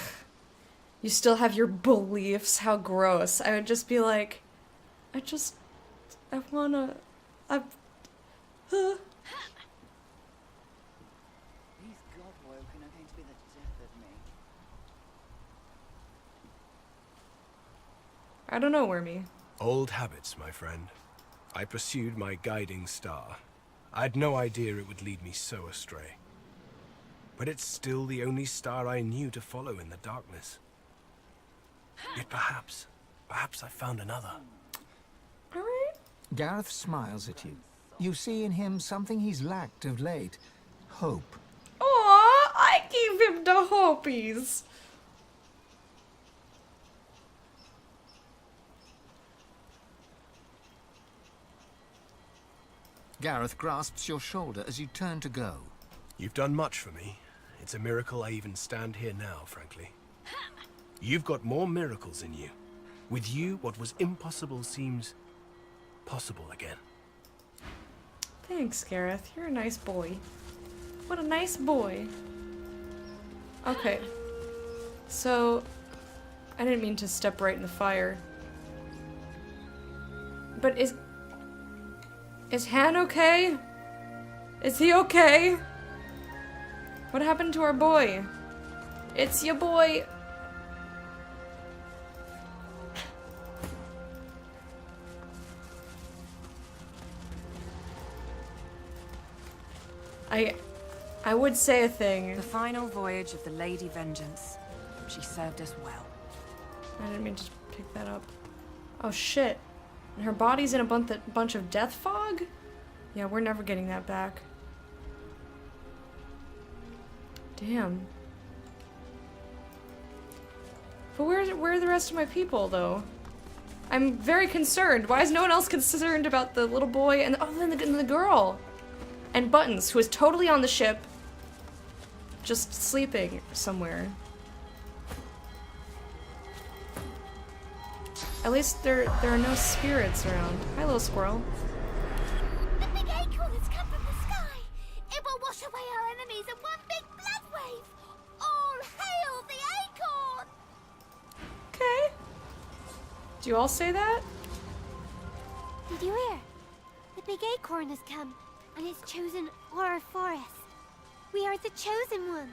You still have your beliefs? How gross. I would just be like, I wanna... These Godwoken are going to be the death of me. I don't know, Wormy. Old habits, my friend. I pursued my guiding star. I'd no idea it would lead me so astray. But it's still the only star I knew to follow in the darkness. Yet perhaps I found another. Alright. Gareth smiles at you. You see in him something he's lacked of late. Hope. Aw, I gave him the hopies. Gareth grasps your shoulder as you turn to go. You've done much for me. It's a miracle I even stand here now, frankly. You've got more miracles in you. With you, what was impossible seems possible again. Thanks, Gareth. You're a nice boy. What a nice boy. Okay. So, I didn't mean to step right in the fire. But is Han okay? Is he okay? What happened to our boy? It's your boy. I would say a thing. The final voyage of the Lady Vengeance. She served us well. I didn't mean to pick that up. Oh shit. And her body's in a bunch of death fog? Yeah, we're never getting that back. Damn. But where are the rest of my people, though? I'm very concerned. Why is no one else concerned about the little boy and the girl? And Buttons, who is totally on the ship, just sleeping somewhere. At least there are no spirits around. Hi, little squirrel. The big acorn has come from the sky. It will wash away our enemies in one big blood wave. All hail the acorn! Okay. Do you all say that? Did you hear? The big acorn has come, and it's chosen our forest. We are the chosen ones.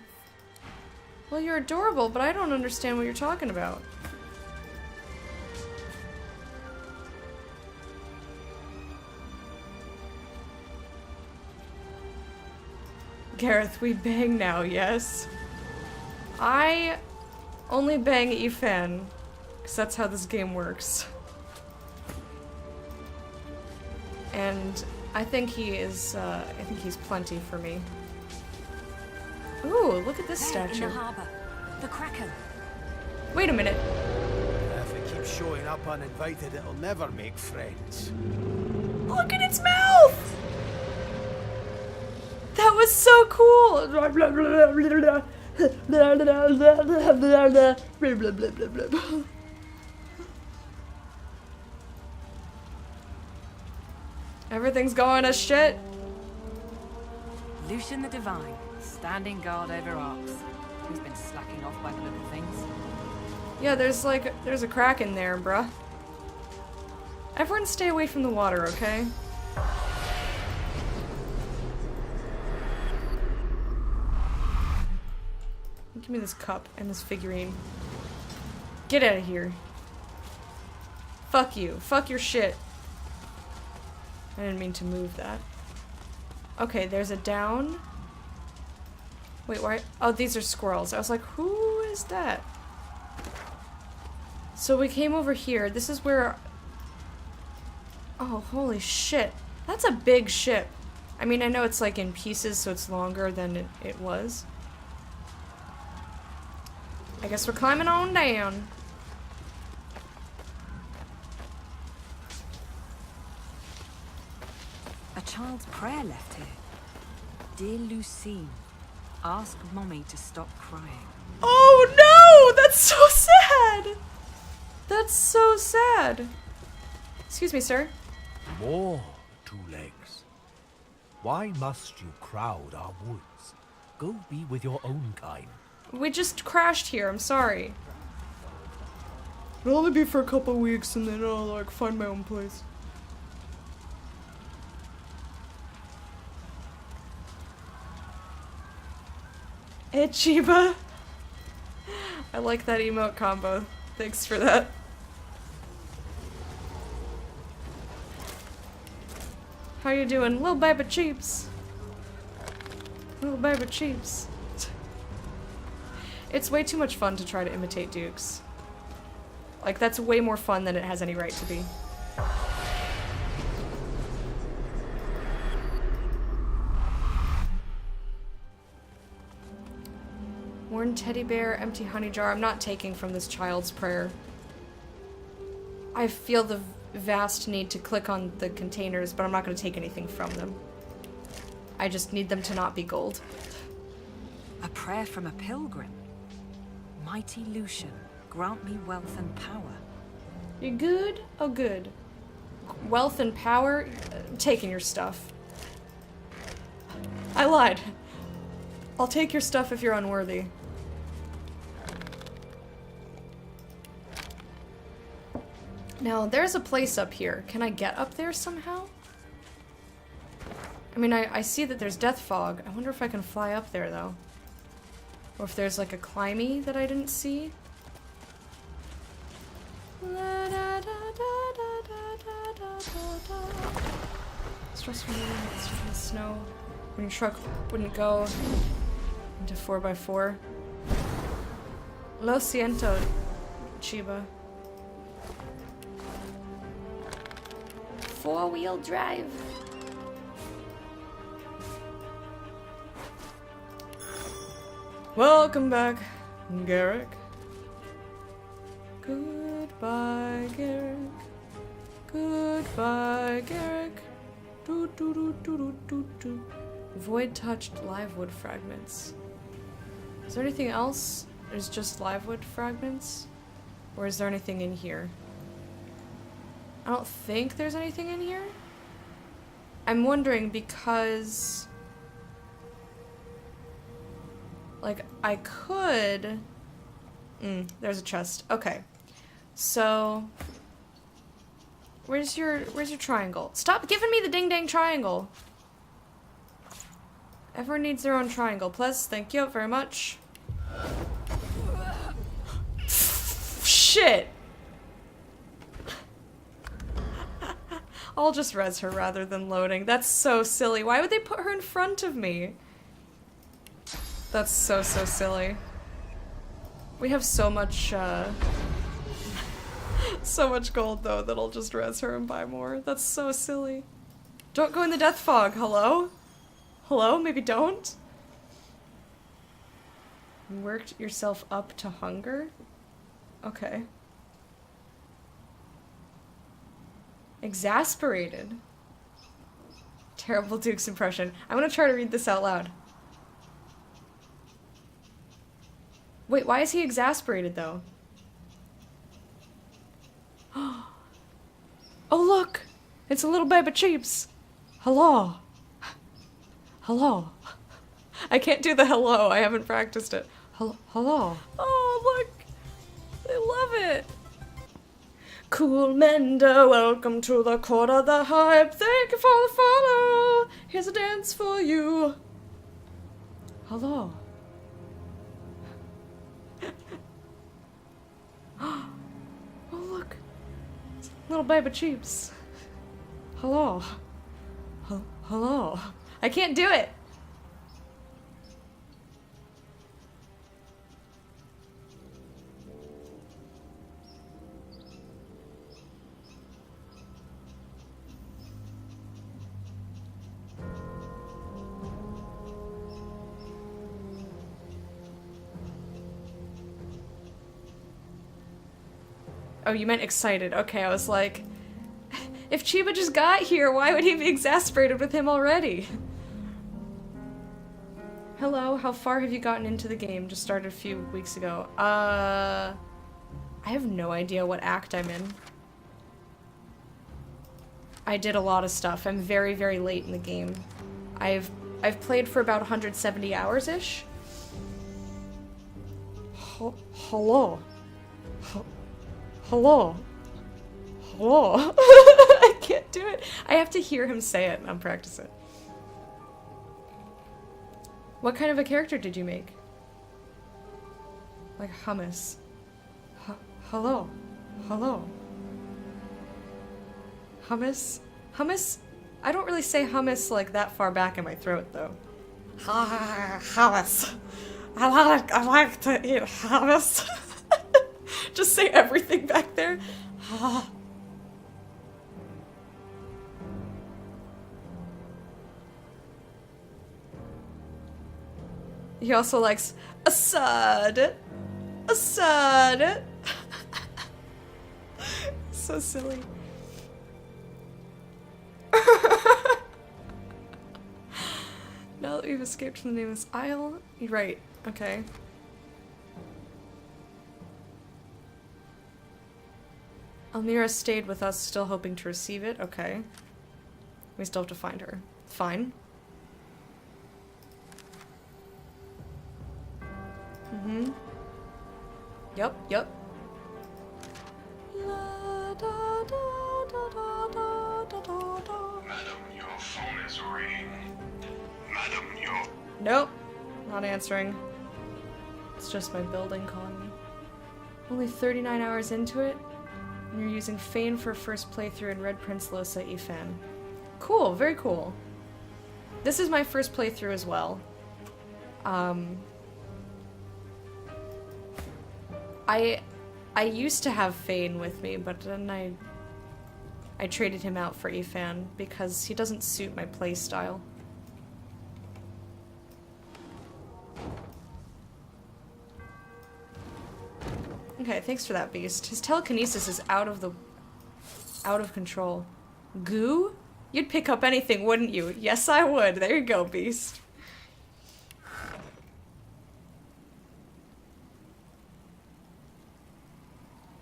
Well, you're adorable, but I don't understand what you're talking about. Gareth, we bang now, yes? I only bang Ethan, because that's how this game works. And I think he's plenty for me. Ooh, look at this There, statue. in the harbor. The Kraken. Wait a minute. If it keeps showing up uninvited, it'll never make friends. Look at its mouth! That was so cool! Everything's going to shit. Lucian the Divine, standing guard over Arx. He's been slacking off by the look of things. Yeah, there's a crack in there, bruh. Everyone stay away from the water, okay? Give me this cup and this figurine. Get out of here. Fuck you. Fuck your shit. I didn't mean to move that. Okay, there's a down. Wait, why? Oh, these are squirrels. I was like, who is that? So we came over here. This is where... Oh, holy shit. That's a big ship. I mean, I know it's like in pieces, so it's longer than it was. I guess we're climbing on down. A child's prayer left here. Dear Lucine, ask Mommy to stop crying. Oh no! That's so sad! That's so sad. Excuse me, sir. More two legs. Why must you crowd our woods? Go be with your own kind. We just crashed here, I'm sorry. It'll only be for a couple weeks and then I'll like find my own place. Hey Chiba! I like that emote combo. Thanks for that. How you doing? Little baby cheeps. Little baby cheeps. It's way too much fun to try to imitate dukes. Like, that's way more fun than it has any right to be. Worn teddy bear, empty honey jar. I'm not taking from this child's prayer. I feel the vast need to click on the containers, but I'm not going to take anything from them. I just need them to not be gold. A prayer from a pilgrim. Mighty Lucian, grant me wealth and power. You good? Oh, good. Wealth and power? Taking your stuff. I lied. I'll take your stuff if you're unworthy. Now, there's a place up here. Can I get up there somehow? I mean, I see that there's death fog. I wonder if I can fly up there, though. Or if there's, like, a climby that I didn't see. Stressful in the snow. When your truck wouldn't go into 4x4. Lo siento, Chiba. 4-wheel drive. Welcome back, Garrick. Goodbye, Garrick. Goodbye, Garrick. Do do do do do do do. Void touched live wood fragments. Is there anything else? There's just live wood fragments? Or is there anything in here? I don't think there's anything in here. I'm wondering because... like, I could... there's a chest. Okay. So... Where's your triangle? Stop giving me the ding-dang triangle! Everyone needs their own triangle. Please, thank you very much. Shit! I'll just res her rather than loading. That's so silly. Why would they put her in front of me? That's so silly. We have so much, so much gold, though, that I'll just res her and buy more. That's so silly. Don't go in the death fog. Hello? Hello? Maybe don't? You worked yourself up to hunger? Okay. Exasperated. Terrible Duke's impression. I'm gonna try to read this out loud. Wait, why is he exasperated though? Oh look! It's a little baby Cheeps! Hello! Hello! I can't do the hello, I haven't practiced it. Hello! Oh look! I love it! Cool Mender, welcome to the court of the hype. Thank you for the follow. Here's a dance for you. Hello. Oh look, little baby Cheeps. Hello. Hello. I can't do it. Oh, you meant excited. Okay, I was like, if Chiba just got here, why would he be exasperated with him already? Hello, how far have you gotten into the game? Just started a few weeks ago. I have no idea what act I'm in. I did a lot of stuff. I'm very, very late in the game. I've played for about 170 hours-ish. Hello. Hello. Hello. I can't do it. I have to hear him say it and I'm practicing. What kind of a character did you make? Like hummus. Hello. Hello. Hummus? Hummus? I don't really say hummus like that far back in my throat though. Hummus. I like to eat hummus. Just say everything back there. He also likes Assad. Assad. So silly. Now that we've escaped from the nameless isle. You're right. Okay. Almira stayed with us, still hoping to receive it. Okay. We still have to find her. Fine. Mm-hmm. Yup, yup. Madam, your phone is ringing. Madam, your... Nope. Not answering. It's just my building calling me. Only 39 hours into it, and you're using Fane for first playthrough in Red Prince Losa Ifan. Cool, very cool. This is my first playthrough as well. I used to have Fane with me, but then I traded him out for Ifan because he doesn't suit my playstyle. Okay, thanks for that, Beast. His telekinesis is out of control. Goo? You'd pick up anything, wouldn't you? Yes, I would. There you go, Beast.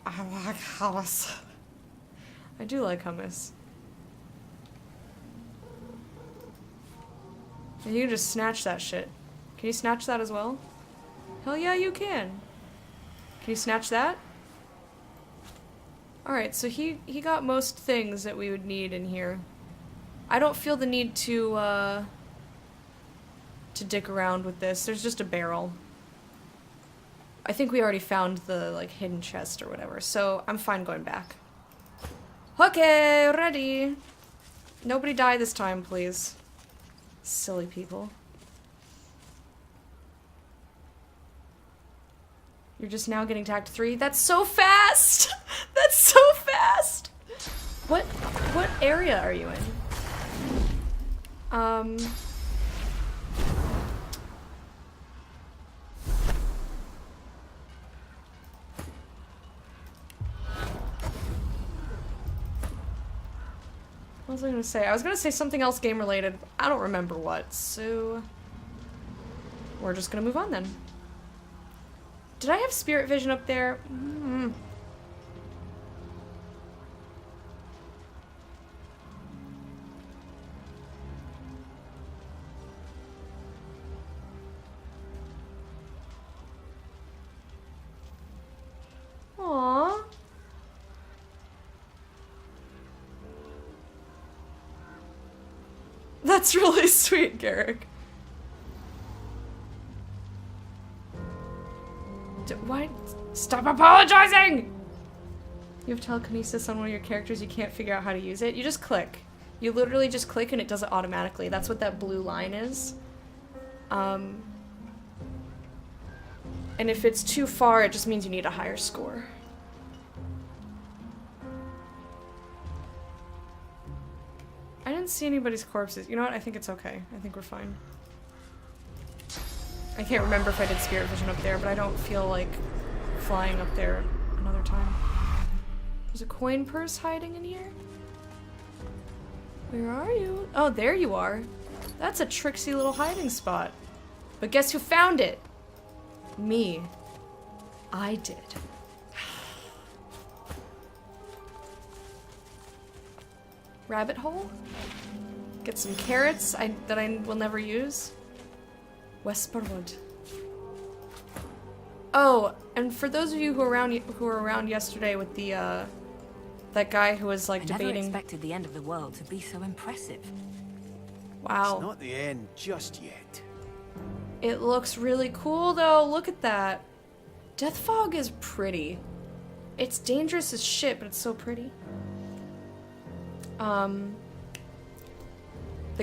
I like hummus. I do like hummus. And you can just snatch that shit. Can you snatch that as well? Hell yeah, you can. Can you snatch that? Alright, so he got most things that we would need in here. I don't feel the need to dick around with this. There's just a barrel. I think we already found the, like, hidden chest or whatever, so I'm fine going back. Okay, ready. Nobody die this time, please. Silly people. You're just now getting to Act 3? That's so fast! That's so fast! What area are you in? What was I gonna say? I was gonna say something else game related. I don't remember what, so we're just gonna move on then. Did I have spirit vision up there? Aww. That's really sweet, Garrick. Why? Stop apologizing! You have telekinesis on one of your characters, you can't figure out how to use it. You just click. You literally just click and it does it automatically. That's what that blue line is. And if it's too far, it just means you need a higher score. I didn't see anybody's corpses. You know what? I think it's okay. I think we're fine. I can't remember if I did spirit vision up there, but I don't feel like flying up there another time. There's a coin purse hiding in here? Where are you? Oh, there you are. That's a tricksy little hiding spot. But guess who found it? Me. I did. Rabbit hole? Get some carrots that I will never use. Wesperwood. Oh, and for those of you who were around yesterday with the that guy who was like debating. I never expected the end of the world to be so impressive. Wow. It's not the end just yet. It looks really cool though. Look at that. Death Fog is pretty. It's dangerous as shit, but it's so pretty. The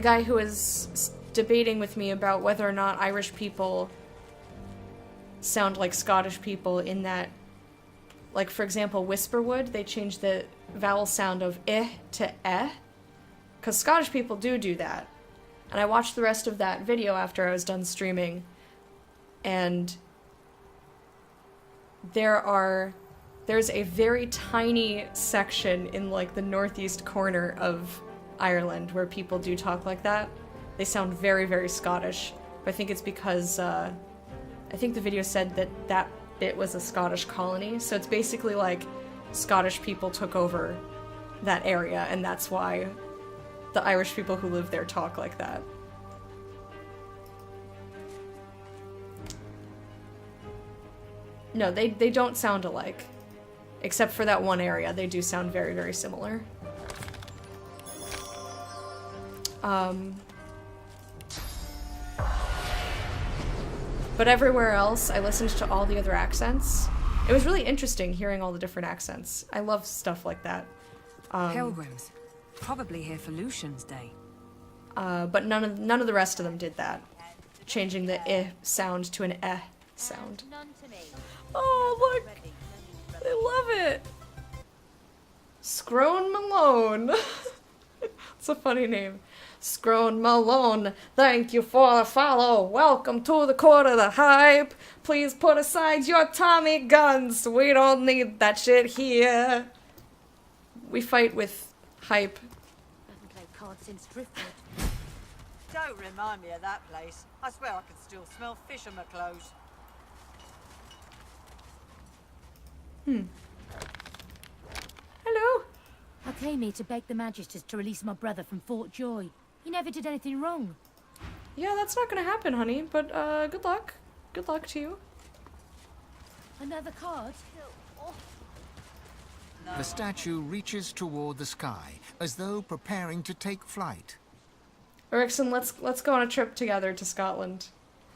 guy who was debating with me about whether or not Irish people sound like Scottish people in that, like for example, Whisperwood, they changed the vowel sound of eh to eh, because Scottish people do that. And I watched the rest of that video after I was done streaming, and there's a very tiny section in like the northeast corner of Ireland where people do talk like that. They sound very, very Scottish. But I think it's because, I think the video said that bit was a Scottish colony. So it's basically like Scottish people took over that area, and that's why the Irish people who live there talk like that. No, they don't sound alike. Except for that one area, they do sound very, very similar. But everywhere else, I listened to all the other accents. It was really interesting hearing all the different accents. I love stuff like that. Pilgrims. Probably here for Lucian's Day. But none of the rest of them did that. Changing the eh sound to an eh sound. Oh, look! I love it! Scrone Malone. It's a funny name. Scrone Malone, thank you for the follow. Welcome to the court of the hype. Please put aside your Tommy guns. We don't need that shit here. We fight with hype. Haven't played cards since Driftwood. Don't remind me of that place. I swear I can still smell fish on my clothes. Hello. I came here to beg the Magisters to release my brother from Fort Joy. He never did anything wrong. Yeah, that's not gonna happen, honey, but good luck. Good luck to you. Another card? The statue reaches toward the sky, as though preparing to take flight. Erickson, let's go on a trip together to Scotland.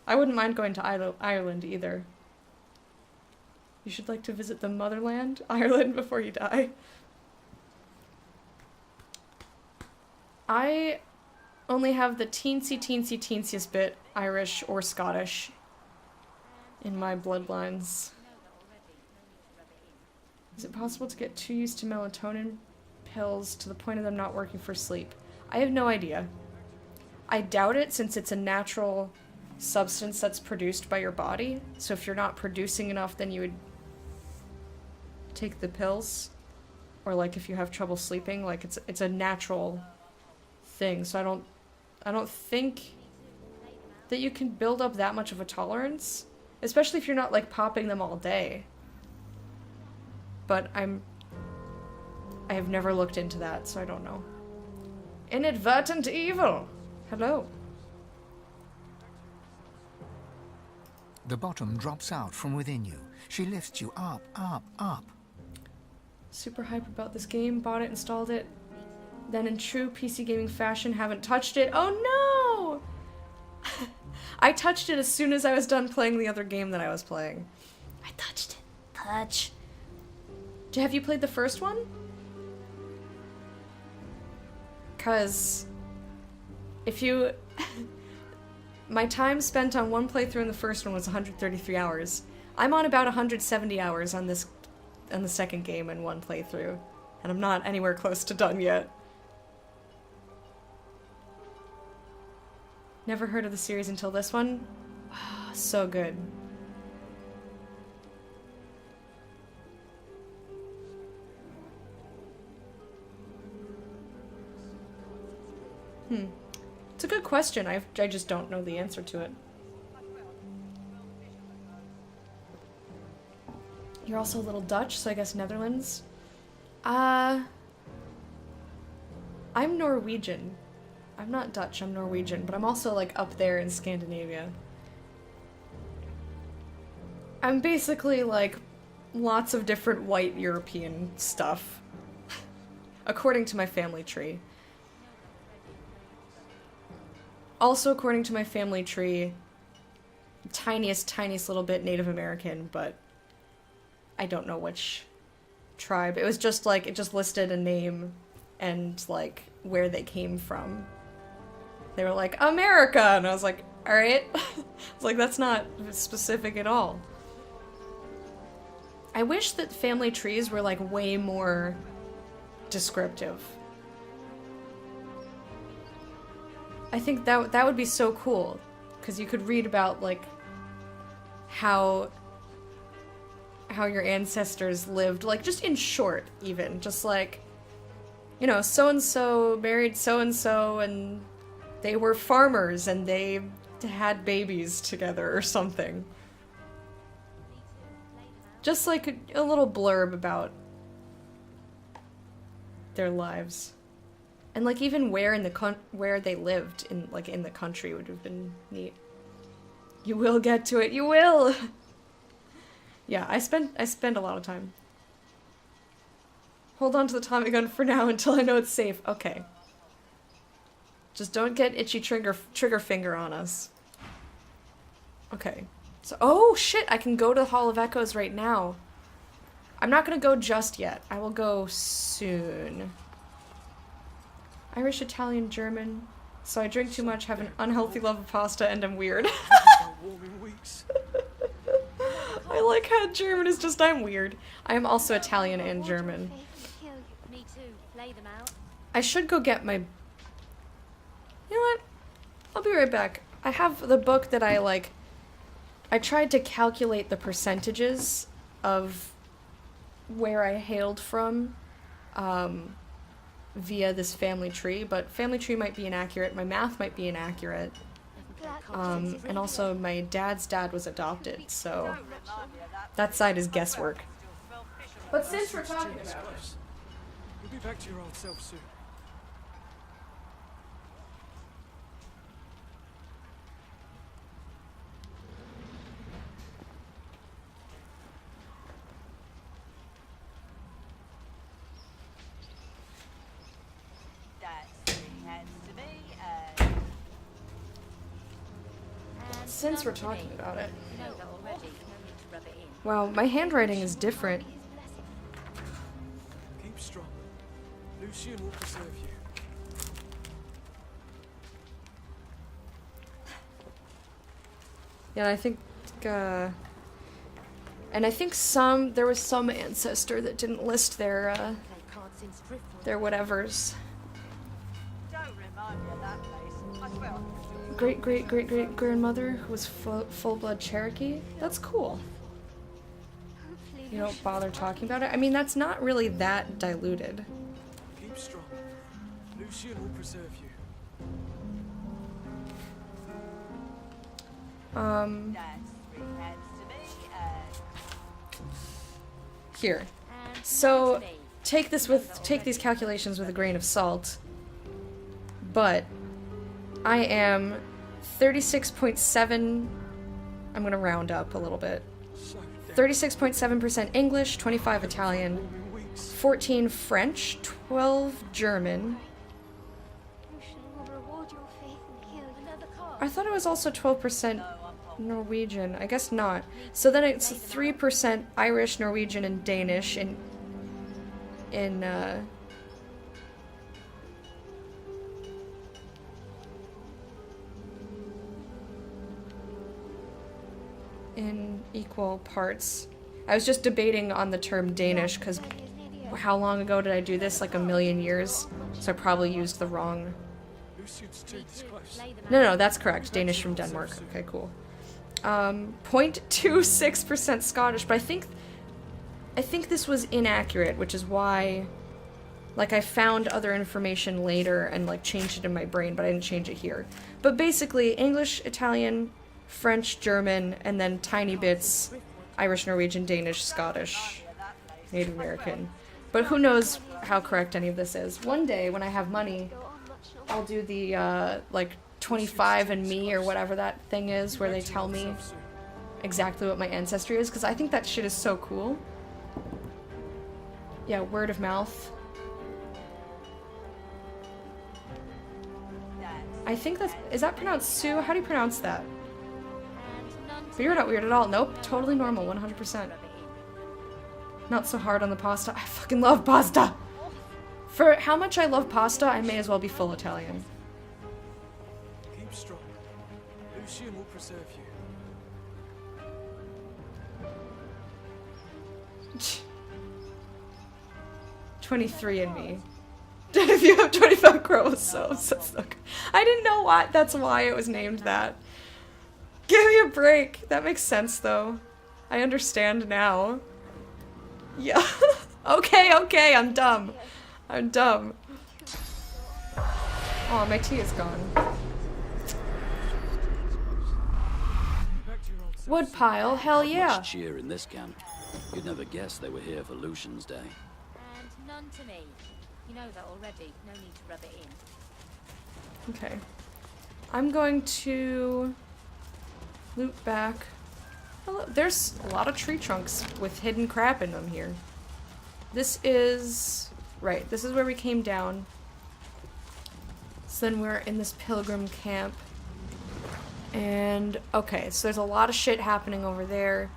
I wouldn't mind going to Ireland either. You should like to visit the motherland, Ireland, before you die. I only have the teensiest bit Irish or Scottish in my bloodlines. Is it possible to get too used to melatonin pills to the point of them not working for sleep? I have no idea. I doubt it, since it's a natural substance that's produced by your body. So if you're not producing enough, then you would take the pills. Or like if you have trouble sleeping, like it's a natural thing, so I don't think that you can build up that much of a tolerance, especially if you're not like popping them all day. But I have never looked into that, so I don't know. Inadvertent evil. Hello. The bottom drops out from within you. She lifts you up, up, up. Super hype about this game, bought it, installed it. Then in true PC gaming fashion, haven't touched it. Oh no! I touched it as soon as I was done playing the other game that I was playing. I touched it. Touch. Have you played the first one? Cause if you... My time spent on one playthrough in the first one was 133 hours. I'm on about 170 hours on the second game in one playthrough. And I'm not anywhere close to done yet. Never heard of the series until this one. So good. It's a good question. I just don't know the answer to it. You're also a little Dutch, so I guess Netherlands. I'm Norwegian. I'm not Dutch, I'm Norwegian, but I'm also like up there in Scandinavia. I'm basically like lots of different white European stuff. According to my family tree. Also, according to my family tree, tiniest little bit Native American, but I don't know which tribe. It was just like, it just listed a name and like where they came from. They were like, America! And I was like, alright. It's like, that's not specific at all. I wish that family trees were like way more descriptive. I think that would be so cool, because you could read about like how your ancestors lived, like just in short, even just like, you know, so and so married so and they were farmers and they had babies together or something. Just like a little blurb about their lives. And like even where in the where they lived in the country would have been neat. You will get to it. You will. Yeah, I spend a lot of time. Hold on to the Tommy gun for now until I know it's safe. Okay. Just don't get itchy trigger finger on us. Okay. So, oh shit, I can go to Hall of Echoes right now. I'm not gonna go just yet. I will go soon. Irish, Italian, German. So I drink too much, have an unhealthy love of pasta, and I'm weird. I like how German is just, I'm weird. I am also Italian and German. Me too. Lay them out. I should go get my... You know what? I'll be right back. I have the book that I tried to calculate the percentages of where I hailed from, via this family tree, but family tree might be inaccurate, my math might be inaccurate, and also my dad's dad was adopted, so that side is guesswork. But since we're talking about it... You'll be back to your old self soon. Since we're talking about it... Wow, my handwriting is different. Keep strong. Lucian will preserve you. Yeah, I think, and I think there was some ancestor that didn't list their whatevers. Don't remind me of that place. I swear I can still... Great-great-great-great-grandmother who was full-blood Cherokee? That's cool. You don't bother talking about it? I mean, that's not really that diluted. Keep strong. Lucian will preserve you. Here. So take these calculations with a grain of salt. But I am 36.7, I'm gonna round up a little bit. 36.7% English, 25 Italian, 14 French, 12 German. I thought it was also 12% Norwegian. I guess not. So then it's 3% Irish, Norwegian, and Danish in equal parts. I was just debating on the term Danish because how long ago did I do this? Like a million years. So I probably used the wrong. No, that's correct. Danish from Denmark. Okay, cool. 0.26% Scottish, but I think this was inaccurate, which is why, like, I found other information later and, like, changed it in my brain, but I didn't change it here. But basically, English, Italian, French, German, and then tiny bits Irish, Norwegian, Danish, Scottish, Native American. But who knows how correct any of this is. One day, when I have money, I'll do the, like, 25andMe or whatever that thing is, where they tell me exactly what my ancestry is, because I think that shit is so cool. Yeah, word of mouth. I think that's... Is that pronounced Sue? How do you pronounce that? But you're not weird at all. Nope, totally normal, 100%. Not so hard on the pasta. I fucking love pasta! For how much I love pasta, I may as well be full Italian. Keep strong. Lucian will preserve you. 23andMe. If you have 25 chromosomes, that's not good. I didn't know why. That's why it was named that. Give me a break. That makes sense, though. I understand now. Yeah. Okay, I'm dumb. I'm dumb. Oh, my tea is gone. Woodpile? Hell yeah. Much cheer in this camp. You'd never guess they were here for Lucian's Day. And none to me. You know that already. No need to rub it in. Okay. I'm going to loot back. Hello. There's a lot of tree trunks with hidden crap in them here. This is... Right, this is where we came down. So then we're in this pilgrim camp. And, okay, so there's a lot of shit happening over there.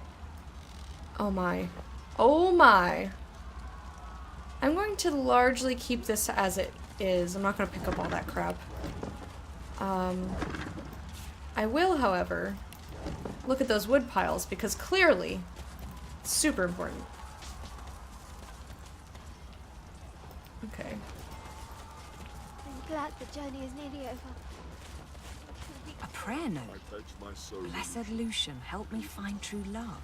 Oh my. Oh my. I'm going to largely keep this as it is. I'm not going to pick up all that crap. I will, however, look at those wood piles, because clearly, it's super important. Okay. I'm glad the journey is nearly over. A prayer note. Blessed Lucian, help me find true love.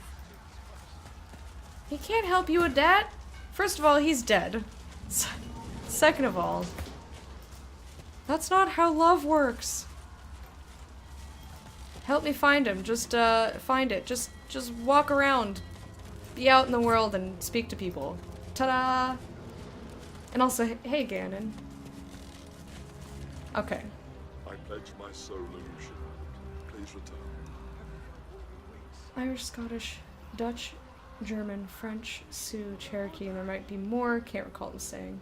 He can't help you with that. First of all, he's dead. Second of all, that's not how love works. Help me find him. Just find it. Just walk around. Be out in the world and speak to people. Ta-da! And also, hey, Ganon. Okay. I pledge my soul, Lucian. Please return. Irish, Scottish, Dutch, German, French, Sioux, Cherokee, and there might be more. Can't recall them saying.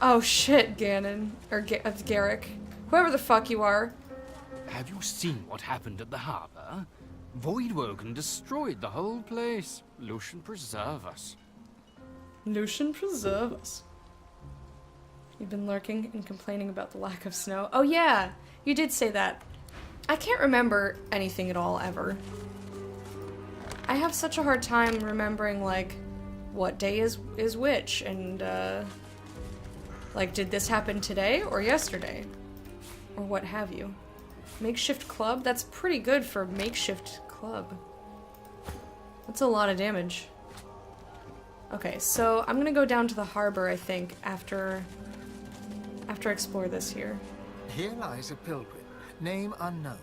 Oh shit, Ganon. Or Garrick. Whoever the fuck you are. Have you seen what happened at the harbor? Voidwoken destroyed the whole place. Lucian preserve us. Lucian preserve us. You've been lurking and complaining about the lack of snow. Oh yeah, you did say that. I can't remember anything at all, ever. I have such a hard time remembering, like, what day is which, and, like, did this happen today or yesterday? Or what have you? Makeshift club? That's pretty good for makeshift club. That's a lot of damage. Okay, so I'm gonna go down to the harbor, I think, after I explore this here. Here lies a pilgrim, name unknown.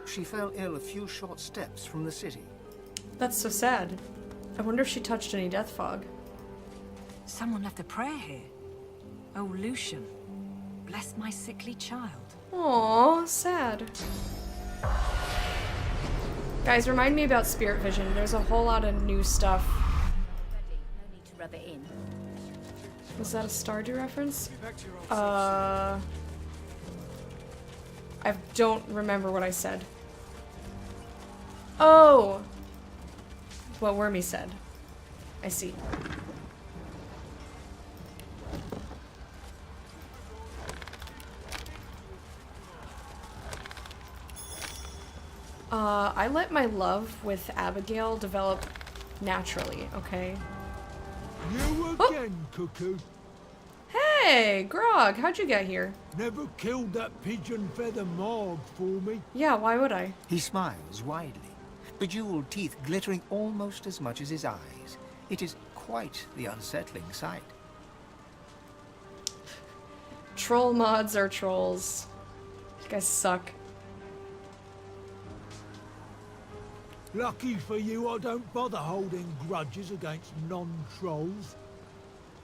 She fell ill a few short steps from the city. That's so sad. I wonder if she touched any death fog. Someone left a prayer here. Oh, Lucian, bless my sickly child. Aww, sad. Guys, remind me about Spirit Vision. There's a whole lot of new stuff. No need to rub it in. Was that a Stardew reference? I don't remember what I said. Oh! What Wormy said. I see. I let my love with Abigail develop naturally, okay? You again, Cuckoo. Hey, Grog, how'd you get here? Never killed that pigeon feather Marg for me. Yeah, why would I? He smiles widely, bejeweled teeth glittering almost as much as his eyes. It is quite the unsettling sight. Troll mods are trolls. You guys suck. Lucky for you, I don't bother holding grudges against non-trolls.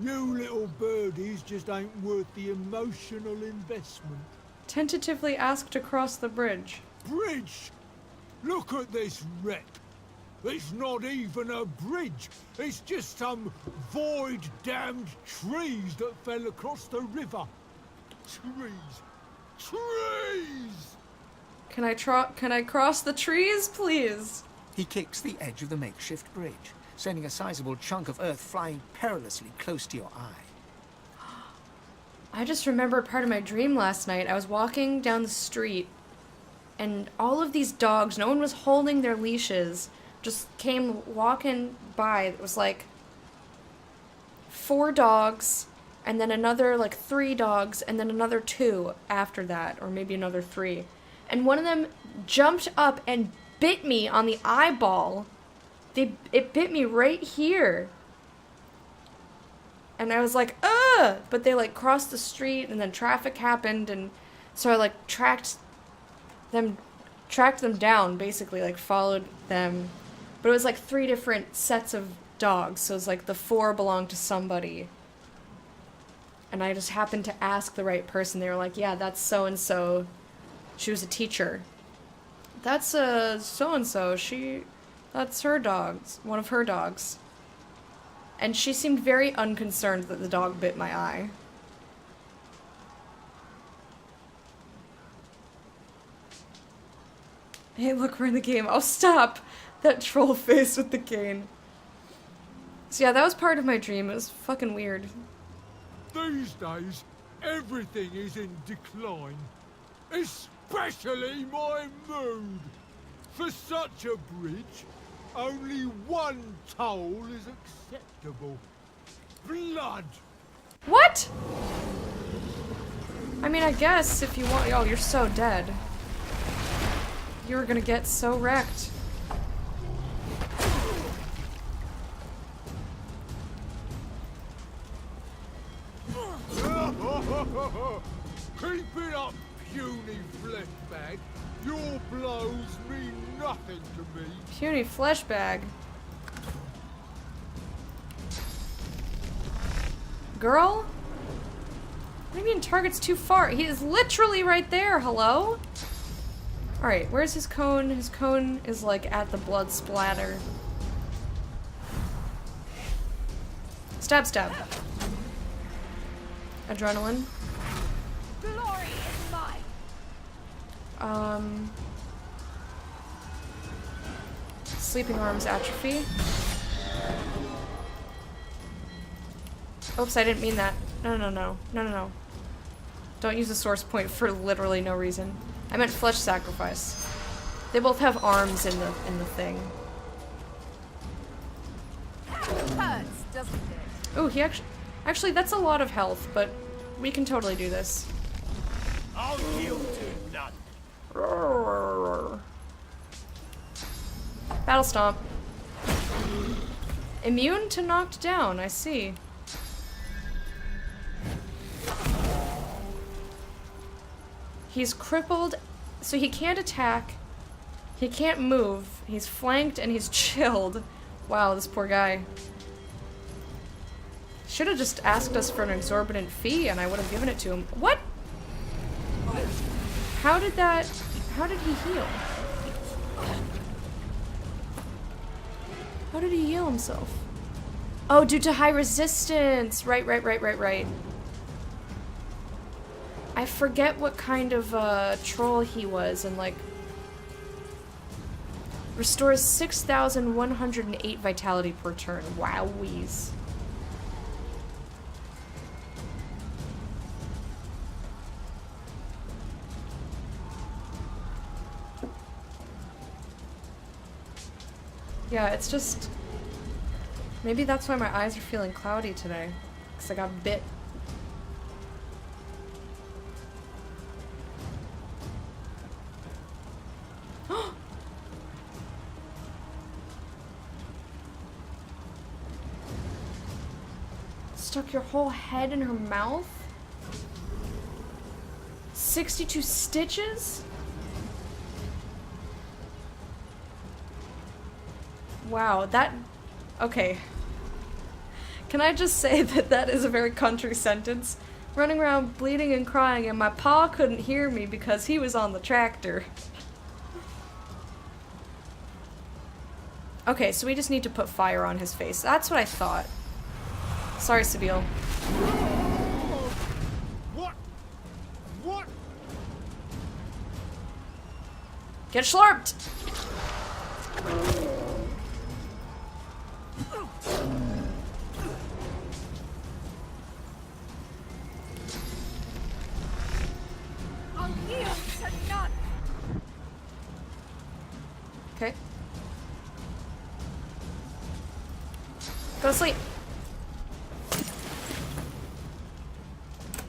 You little birdies just ain't worth the emotional investment. Tentatively asked to cross the bridge. Bridge? Look at this wreck. It's not even a bridge. It's just some void-damned trees that fell across the river. Trees. Trees! Can I cross the trees, please? He kicks the edge of the makeshift bridge, sending a sizable chunk of earth flying perilously close to your eye. I just remembered part of my dream last night. I was walking down the street, and all of these dogs, no one was holding their leashes, just came walking by. It was like 4 dogs, and then another like 3 dogs, and then another 2 after that, or maybe another 3. And one of them jumped up and bit me on the eyeball. It bit me right here. And I was like, ugh! But they like crossed the street, and then traffic happened, and so I like tracked them down, basically, like followed them. But it was like 3 different sets of dogs, so it was like the 4 belonged to somebody. And I just happened to ask the right person. They were like, yeah, that's so-and-so. She was a teacher. That's so-and-so. That's her dogs. One of her dogs. And she seemed very unconcerned that the dog bit my eye. Hey, look, we're in the game. Oh, stop! That troll face with the cane. So yeah, that was part of my dream. It was fucking weird. These days, everything is in decline. Especially my mood. For such a bridge, only one toll is acceptable. Blood! What? I mean, I guess if you want... Oh, you're so dead. You were gonna get so wrecked. Keep it up, puny flesh bag. Your blows mean nothing to me. Puny flesh bag. Girl? What do you mean target's too far? He is literally right there, hello? Alright, where's his cone? His cone is like at the blood splatter. Stab, stab. Adrenaline. Glory is mine. Sleeping arms atrophy. Oops, I didn't mean that. No. Don't use the source point for literally no reason. I meant flesh sacrifice. They both have arms in the thing. Hurts, doesn't it? Oh, he actually that's a lot of health, but we can totally do this. I'll yield to none. Battle Stomp. Immune to knocked down, I see. He's crippled, so he can't attack. He can't move. He's flanked and he's chilled. Wow, this poor guy. Should have just asked us for an exorbitant fee and I would have given it to him. What? How did he heal? How did he heal himself? Oh, due to high resistance. Right. I forget what kind of troll he was, and like restores 6,108 vitality per turn. Wowies. Yeah, it's just maybe that's why my eyes are feeling cloudy today, because I got bit. Stuck your whole head in her mouth? 62 stitches? Wow, that... Okay. Can I just say that that is a very country sentence? Running around bleeding and crying and my pa couldn't hear me because he was on the tractor. Okay, so we just need to put fire on his face. That's what I thought. Sorry, Sabine. What? What? Get slurped! I'll yield to none. Okay. Go to sleep.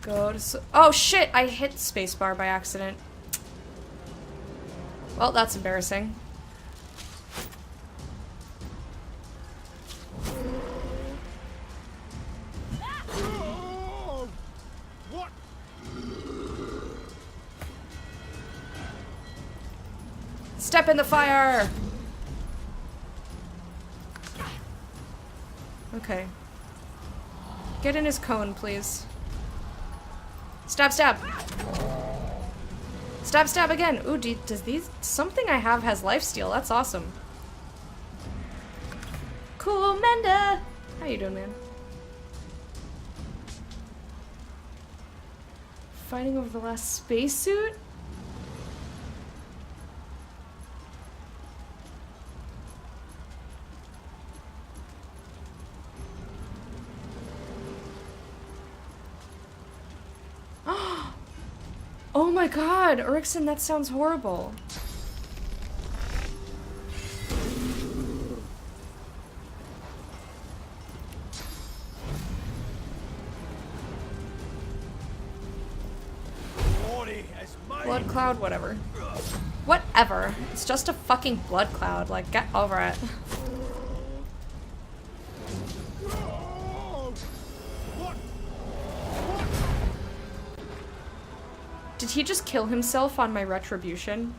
Go to sleep. Oh shit! I hit spacebar by accident. Well, that's embarrassing. What? Step in the fire! Okay. Get in his cone, please. Stab, stab! Stab, stab again! Ooh, does these... Something I have has lifesteal. That's awesome. Cool, Menda! How you doing, man? Fighting over the last spacesuit? Oh my god, Erikson, that sounds horrible. Blood cloud, whatever. Whatever. It's just a fucking blood cloud. Like, get over it. Did he just kill himself on my retribution?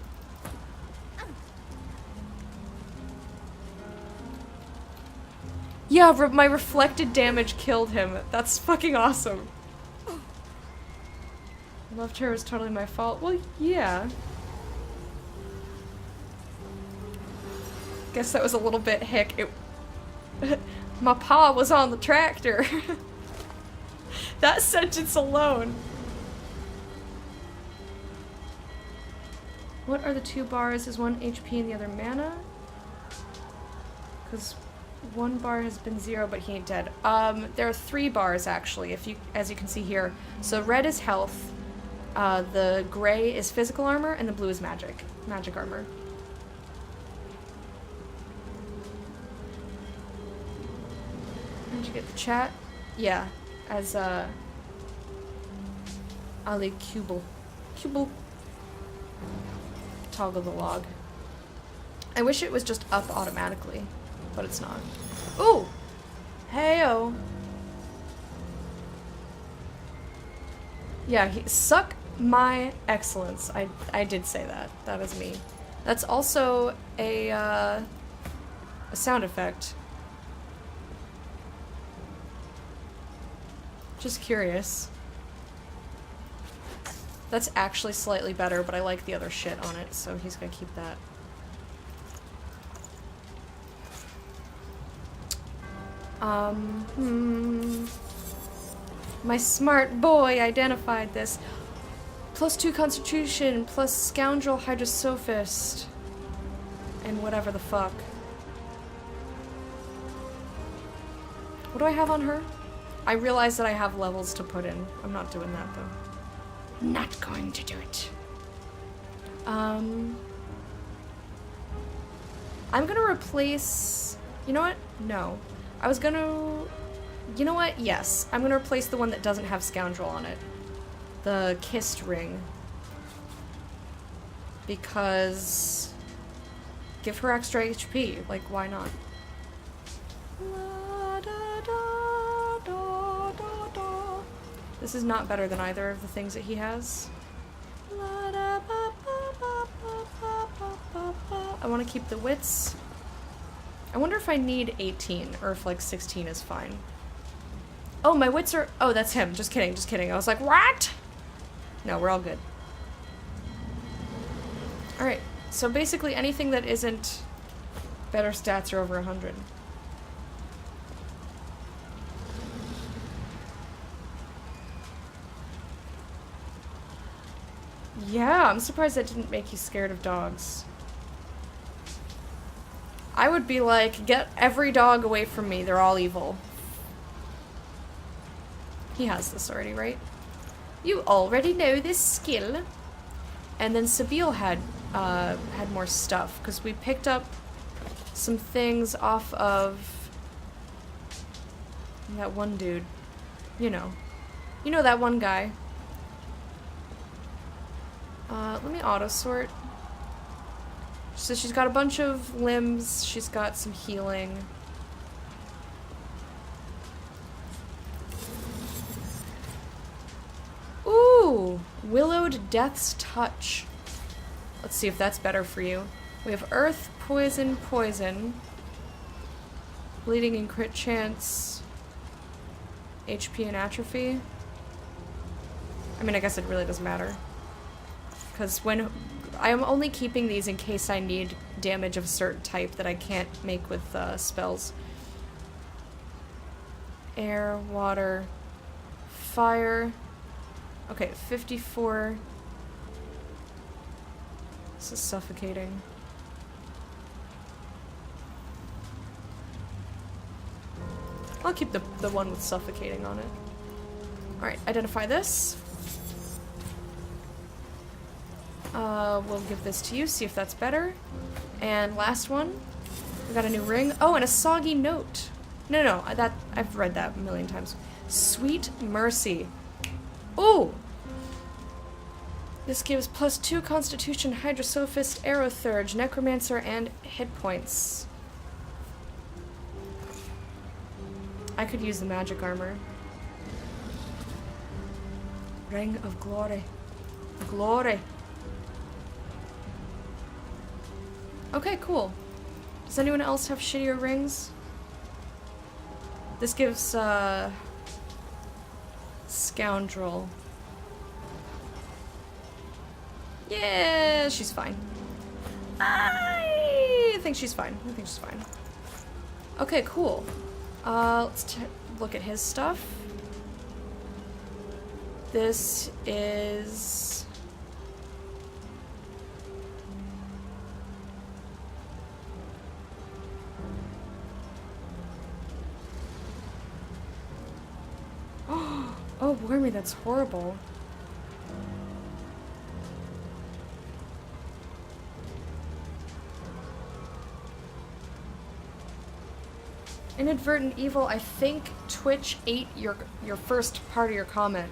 Yeah, my reflected damage killed him. That's fucking awesome. Loved her was totally my fault. Well, yeah. Guess that was a little bit hick. My pa was on the tractor. That sentence alone. What are the two bars? Is one HP and the other mana? Because one bar has been 0, but he ain't dead. There are 3 bars actually, as you can see here. So red is health, the gray is physical armor, and the blue is magic armor. Did you get the chat? Yeah, as Ali Cubel. toggle the log. I wish it was just up automatically, but it's not. Ooh! Heyo! Yeah, suck my excellence. I did say that. That is me. That's also a sound effect. Just curious. That's actually slightly better, but I like the other shit on it, so he's gonna keep that. My smart boy identified this. +2 Constitution, plus Scoundrel Hydrosophist. And whatever the fuck. What do I have on her? I realize that I have levels to put in. I'm not doing that, though. Not going to do it. I'm gonna replace... You know what? No. I was gonna... You know what? Yes. I'm gonna replace the one that doesn't have Scoundrel on it. The Kissed Ring. Because... Give her extra HP. Like, why not? This is not better than either of the things that he has. I want to keep the wits. I wonder if I need 18 or if like 16 is fine. Oh, my wits are... Oh, that's him. Just kidding, just kidding. I was like, what? No, we're all good. Alright, so basically anything that isn't better stats are over 100. Yeah, I'm surprised that didn't make you scared of dogs. I would be like, get every dog away from me, they're all evil. He has this already, right? You already know this skill. And then Sabine had more stuff, because we picked up some things off of that one dude. You know. You know that one guy. Let me auto-sort. So she's got a bunch of limbs, she's got some healing. Ooh! Willowed Death's Touch. Let's see if that's better for you. We have Earth, Poison, Poison. Bleeding and crit chance. HP and atrophy. I mean, I guess it really doesn't matter. Because when... I am only keeping these in case I need damage of a certain type that I can't make with spells. Air, water, fire. Okay, 54. This is suffocating. I'll keep the one with suffocating on it. Alright, identify this. We'll give this to you, see if that's better. And last one. We got a new ring. Oh, and a soggy note. No, that I've read that a million times. Sweet Mercy. Ooh! This gives +2 Constitution, Hydrosophist, Aerothurge, Necromancer, and hit points. I could use the magic armor. Ring of Glory. Glory. Okay, cool. Does anyone else have shittier rings? This gives, Scoundrel. Yeah, she's fine. I think she's fine. I think she's fine. Okay, cool. Let's look at his stuff. This is... Oh, Wormy, that's horrible. Inadvertent evil, I think Twitch ate your first part of your comment.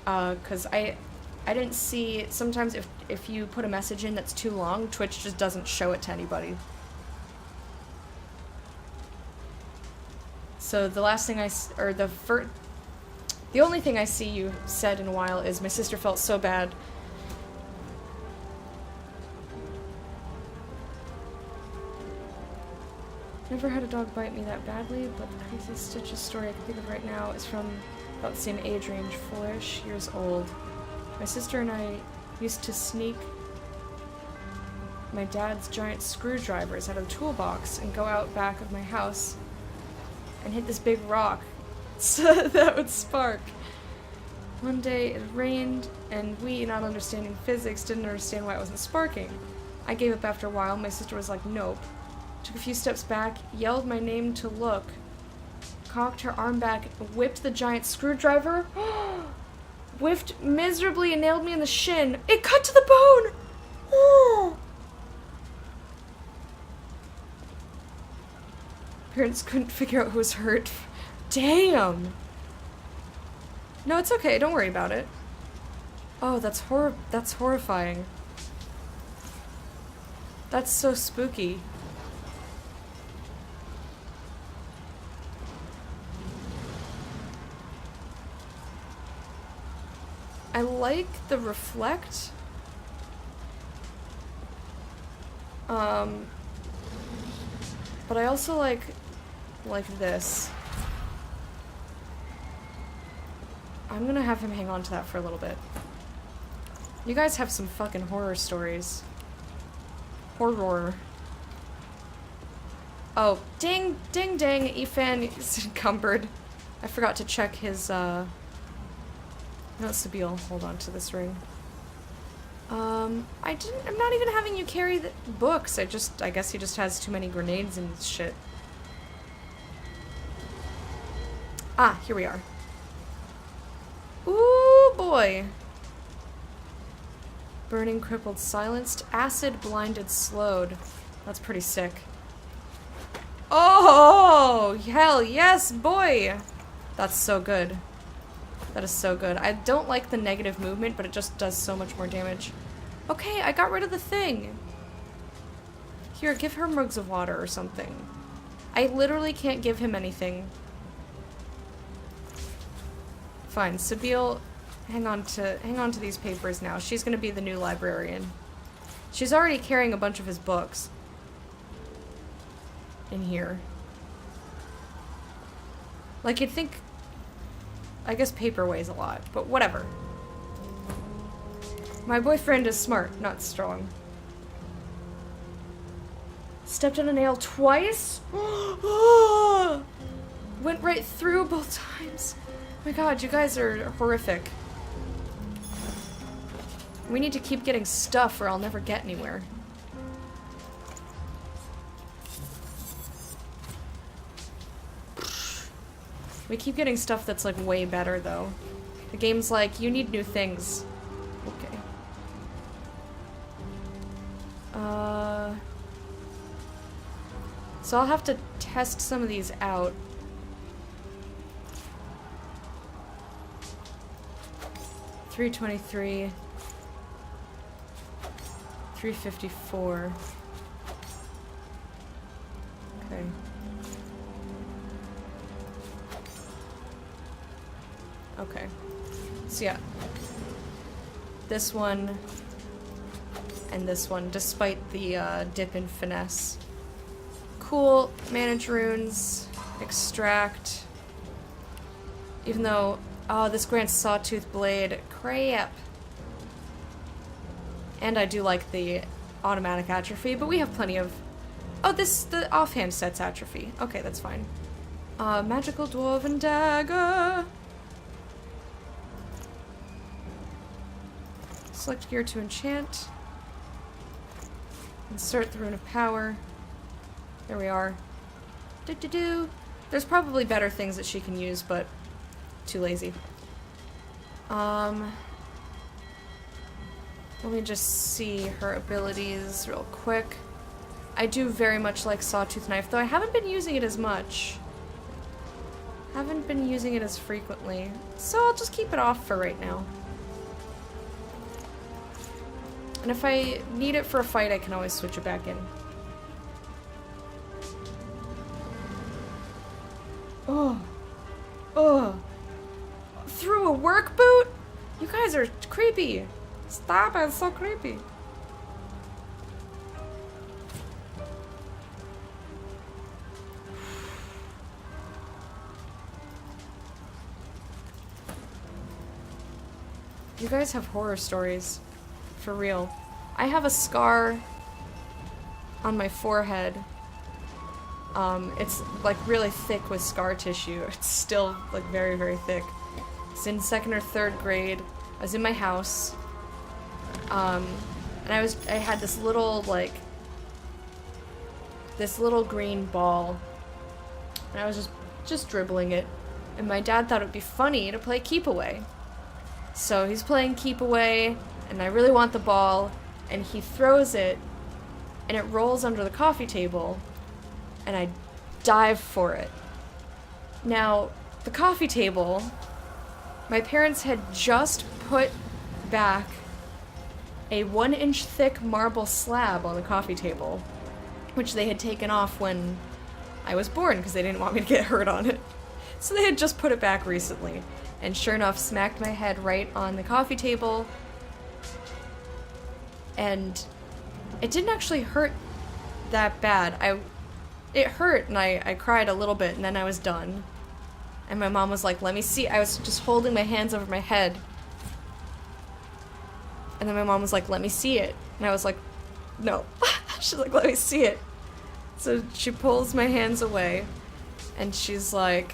'Cause I didn't see, sometimes if you put a message in that's too long, Twitch just doesn't show it to anybody. So the last thing the only thing I see you said in a while is, my sister felt so bad. Never had a dog bite me that badly, but the craziest Stitches story I can think of right now is from about the same age range, 4-ish years old. My sister and I used to sneak my dad's giant screwdrivers out of the toolbox and go out back of my house and hit this big rock so that would spark. One day it rained, and we, not understanding physics, didn't understand why it wasn't sparking. I gave up after a while. My sister was like, nope. Took a few steps back, yelled my name to look, cocked her arm back, whipped the giant screwdriver, whiffed miserably and nailed me in the shin. It cut to the bone! Oh. Parents couldn't figure out who was hurt. Damn! No, it's okay. Don't worry about it. Oh, that's horrifying. That's so spooky. I like the reflect. But I also like this. I'm gonna have him hang on to that for a little bit. You guys have some fucking horror stories. Horror. Oh, ding, ding, ding, Ethan is encumbered. I forgot to check his, no, Sabine, hold on to this ring. I'm not even having you carry the books. I guess he just has too many grenades and shit. Ah, here we are. Ooh, boy. Burning, crippled, silenced, acid, blinded, slowed. That's pretty sick. Oh, hell yes, boy! That's so good. That is so good. I don't like the negative movement, but it just does so much more damage. Okay, I got rid of the thing. Here, give her mugs of water or something. I literally can't give him anything. Fine, Sabine, hang on to these papers now. She's gonna be the new librarian. She's already carrying a bunch of his books in here. Like, you'd think, I guess paper weighs a lot, but whatever. My boyfriend is smart, not strong. Stepped on a nail twice? Went right through both times. Oh my god, you guys are horrific. We need to keep getting stuff or I'll never get anywhere. We keep getting stuff that's like way better though. The game's like, you need new things. Okay. So I'll have to test some of these out. $323. $354. Okay. Okay. So yeah. This one and this one, despite the dip in finesse. Cool. Manage runes. Extract. Even though, oh, this grants Sawtooth Blade. Crap. And I do like the automatic atrophy, but we have plenty of... Oh, the offhand sets atrophy. Okay, that's fine. Magical Dwarven Dagger. Select gear to enchant. Insert the Rune of Power. There we are. Do-do-do. There's probably better things that she can use, but too lazy. Let me just see her abilities real quick. I do very much like Sawtooth Knife, though I haven't been using it as much. Haven't been using it as frequently. So I'll just keep it off for right now. And if I need it for a fight, I can always switch it back in. Oh. Oh. Through a work boot? You guys are creepy. Stop it, it's so creepy. You guys have horror stories. For real. I have a scar on my forehead. It's like really thick with scar tissue. It's still like very, very thick. It's in 2nd or 3rd grade. I was in my house. And I had this little like this little green ball. And I was just dribbling it. And my dad thought it would be funny to play keep away. So he's playing keep away, and I really want the ball, and he throws it, and it rolls under the coffee table, and I dive for it. Now, the coffee table, my parents had just put back a 1-inch thick marble slab on the coffee table, which they had taken off when I was born because they didn't want me to get hurt on it. So they had just put it back recently. And sure enough, smacked my head right on the coffee table. And it didn't actually hurt that bad. It hurt, and I cried a little bit, and then I was done. And my mom was like, let me see. I was just holding my hands over my head. And then my mom was like, let me see it. And I was like, no. She's like, let me see it. So she pulls my hands away, and she's like,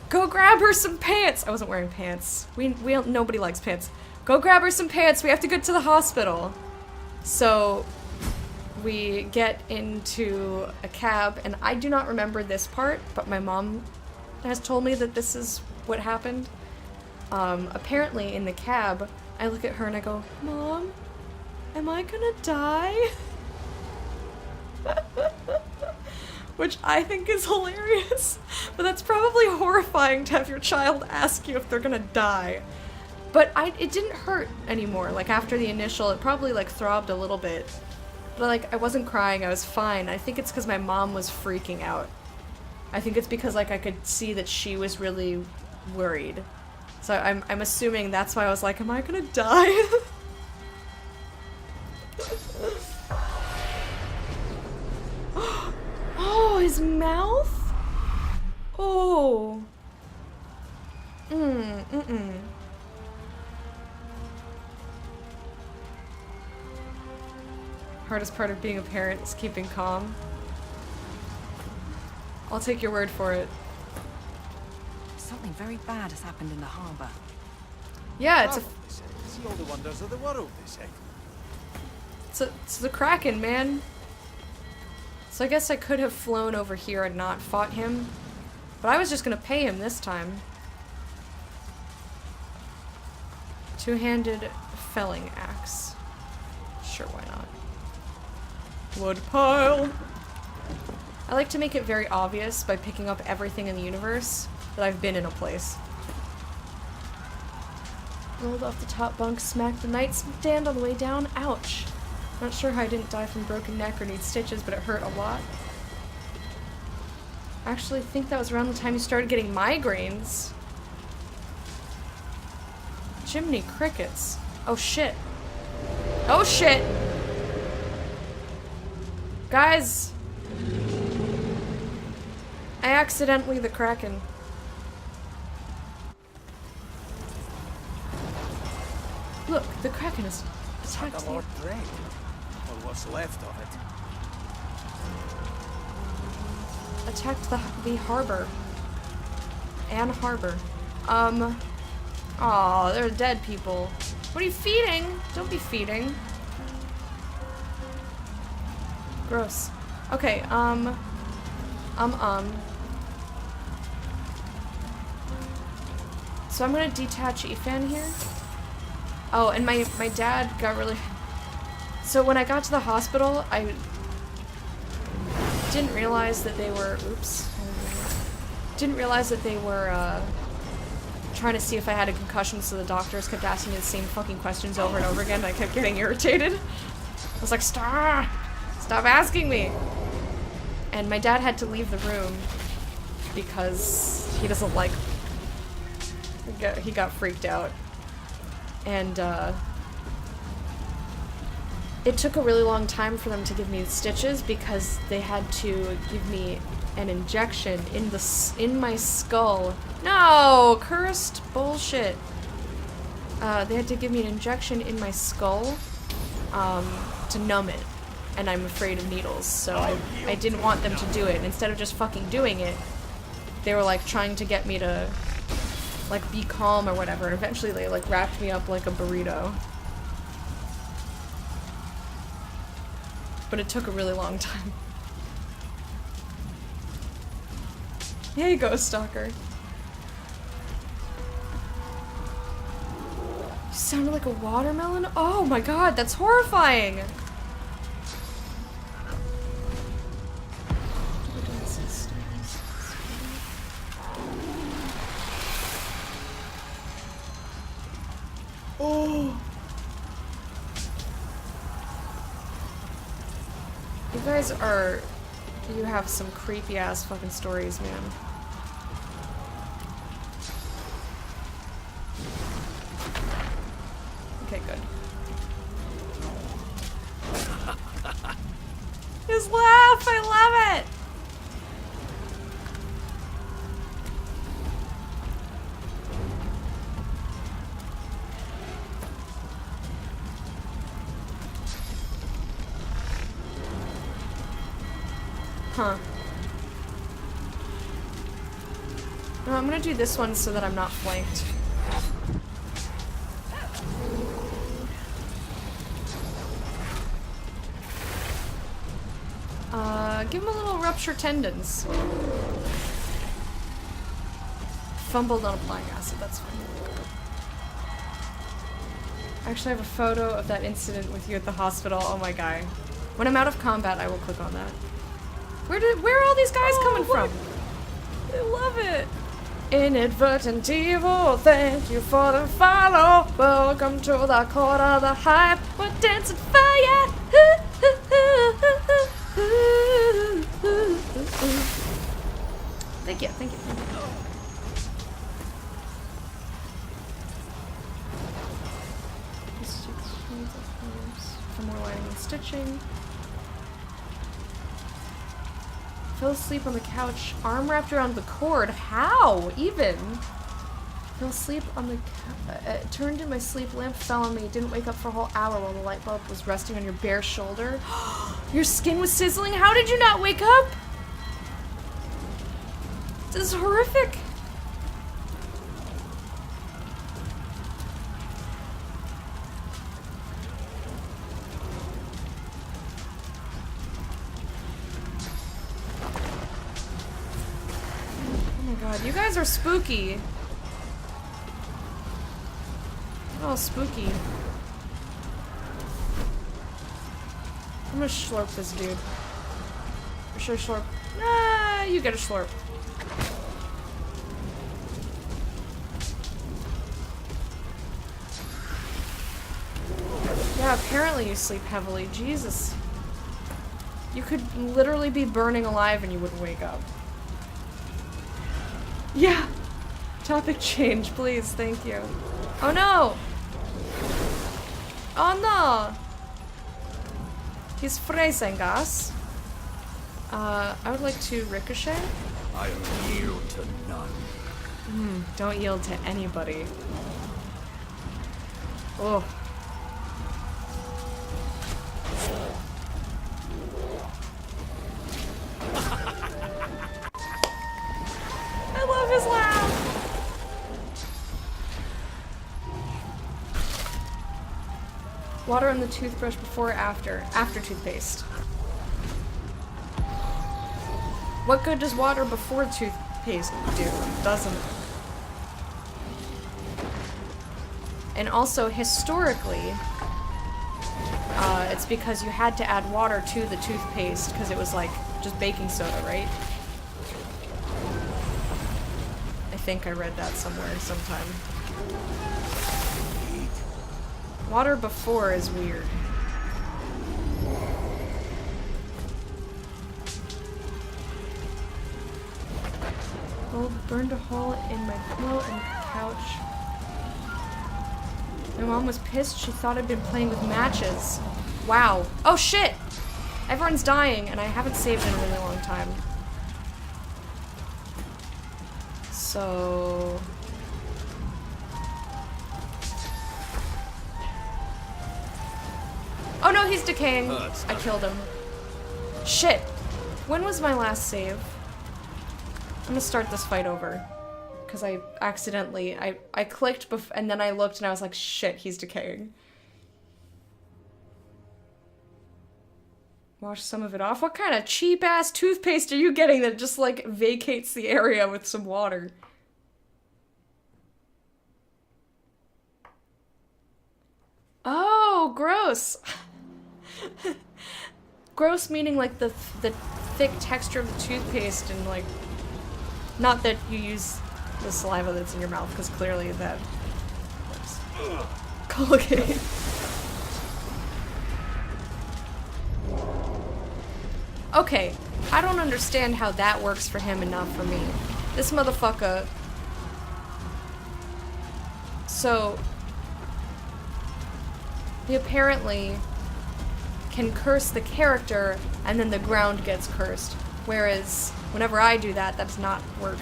go grab her some pants! I wasn't wearing pants. Nobody likes pants. Go grab her some pants, we have to get to the hospital. So we get into a cab, and I do not remember this part, but my mom has told me that this is what happened. Apparently in the cab, I look at her and I go, Mom, am I gonna die? Which I think is hilarious, but that's probably horrifying to have your child ask you if they're gonna die. But it didn't hurt anymore. Like after the initial, it probably like throbbed a little bit, but like I wasn't crying, I was fine. I think it's because my mom was freaking out. I think it's because like I could see that she was really worried. So I'm assuming that's why I was like, am I gonna die? Oh, his mouth? Oh. Hardest part of being a parent is keeping calm. I'll take your word for it. Something very bad has happened in the harbor. Yeah, it's a... See all the wonders of the world, they say. It's the Kraken, man. So I guess I could have flown over here and not fought him, but I was just gonna pay him this time. Two-handed felling axe. Sure, why not? Wood pile. I like to make it very obvious by picking up everything in the universe that I've been in a place. Rolled off the top bunk, smacked the nightstand on the way down. Ouch. Not sure how I didn't die from broken neck or need stitches, but it hurt a lot. Actually, I think that was around the time you started getting migraines. Chimney crickets. Oh shit. Oh shit! Guys! I accidentally the Kraken. Look, the Kraken is attacked the Lord Dread, or what's left of it. Attacked the harbor. Ann Harbor. Aw, they're dead people. What are you feeding? Don't be feeding. Gross. Okay, So I'm gonna detach Ethan here. Oh, and my dad got really... So when I got to the hospital, I didn't realize that they were... Oops. Didn't realize that they were, trying to see if I had a concussion, so the doctors kept asking me the same fucking questions over and over again. I kept getting irritated. I was like, stop asking me. And my dad had to leave the room because he doesn't like, he got freaked out. And it took a really long time for them to give me stitches because they had to give me an injection in my skull. No, cursed bullshit. They had to give me an injection in my skull to numb it, and I'm afraid of needles, so I didn't want them to do it. And instead of just fucking doing it, they were like trying to get me to like be calm or whatever, and eventually they like wrapped me up like a burrito. But it took a really long time. Here you go, Stalker. You sounded like a watermelon? Oh my god, that's horrifying! Oh! You guys are... You have some creepy ass fucking stories, man. Okay, good. His laugh! I love it! Huh. No, I'm gonna do this one so that I'm not flanked. Give him a little rupture tendons. Fumbled on applying acid, that's fine. Actually, I have a photo of that incident with you at the hospital. Oh my god. When I'm out of combat, I will click on that. Where are all these guys coming from? I love it. Inadvertent evil, thank you for the follow. Welcome to the court of the hype. We're dancing fire. Thank you, thank you. For more lining and stitching. Fell asleep on the couch, arm wrapped around the cord. How? Even? Fell asleep on the couch. Turned in my sleep, lamp fell on me. Didn't wake up for a whole hour while the light bulb was resting on your bare shoulder. Your skin was sizzling? How did you not wake up? This is horrific. You guys are spooky. Oh, spooky. I'm gonna slurp this dude. For sure, slurp. Nah, you get a slurp. Yeah, apparently you sleep heavily. Jesus. You could literally be burning alive and you wouldn't wake up. Yeah! Topic change, please, thank you. Oh no! Oh no! He's freezing us. I would like to ricochet. I yield to none. Don't yield to anybody. Oh. I love his laugh! Water on the toothbrush before or after? After toothpaste. What good does water before toothpaste do? It doesn't. And also, historically, it's because you had to add water to the toothpaste because it was like just baking soda, right? I think I read that somewhere sometime. Water before is weird. Gold burned a hole in my pillow and couch. My mom was pissed. She thought I'd been playing with matches. Wow. Oh shit! Everyone's dying, and I haven't saved in a really long time. So... Oh no, he's decaying. I killed him. Shit. When was my last save? I'm gonna start this fight over. Because I accidentally, I clicked and then I looked and I was like, shit, he's decaying. Wash some of it off. What kind of cheap ass toothpaste are you getting that just like vacates the area with some water? Oh, gross. Gross meaning like the thick texture of the toothpaste and like, not that you use the saliva that's in your mouth, because clearly that works. Colgate. Okay, I don't understand how that works for him and not for me. This motherfucker... So... He apparently can curse the character, and then the ground gets cursed. Whereas, whenever I do that, that does not work.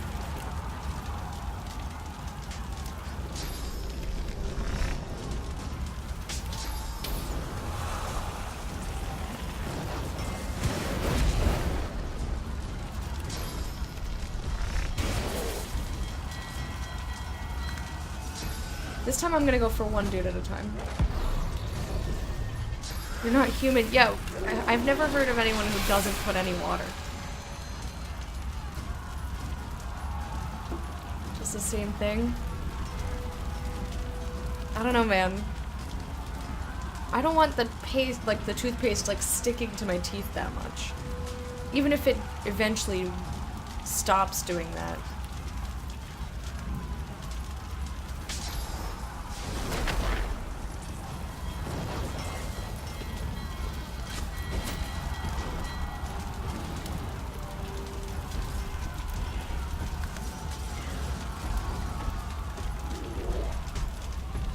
This time I'm gonna go for one dude at a time. You're not human. Yeah, I've never heard of anyone who doesn't put any water. Just the same thing. I don't know, man. I don't want the paste, like the toothpaste, like sticking to my teeth that much. Even if it eventually stops doing that.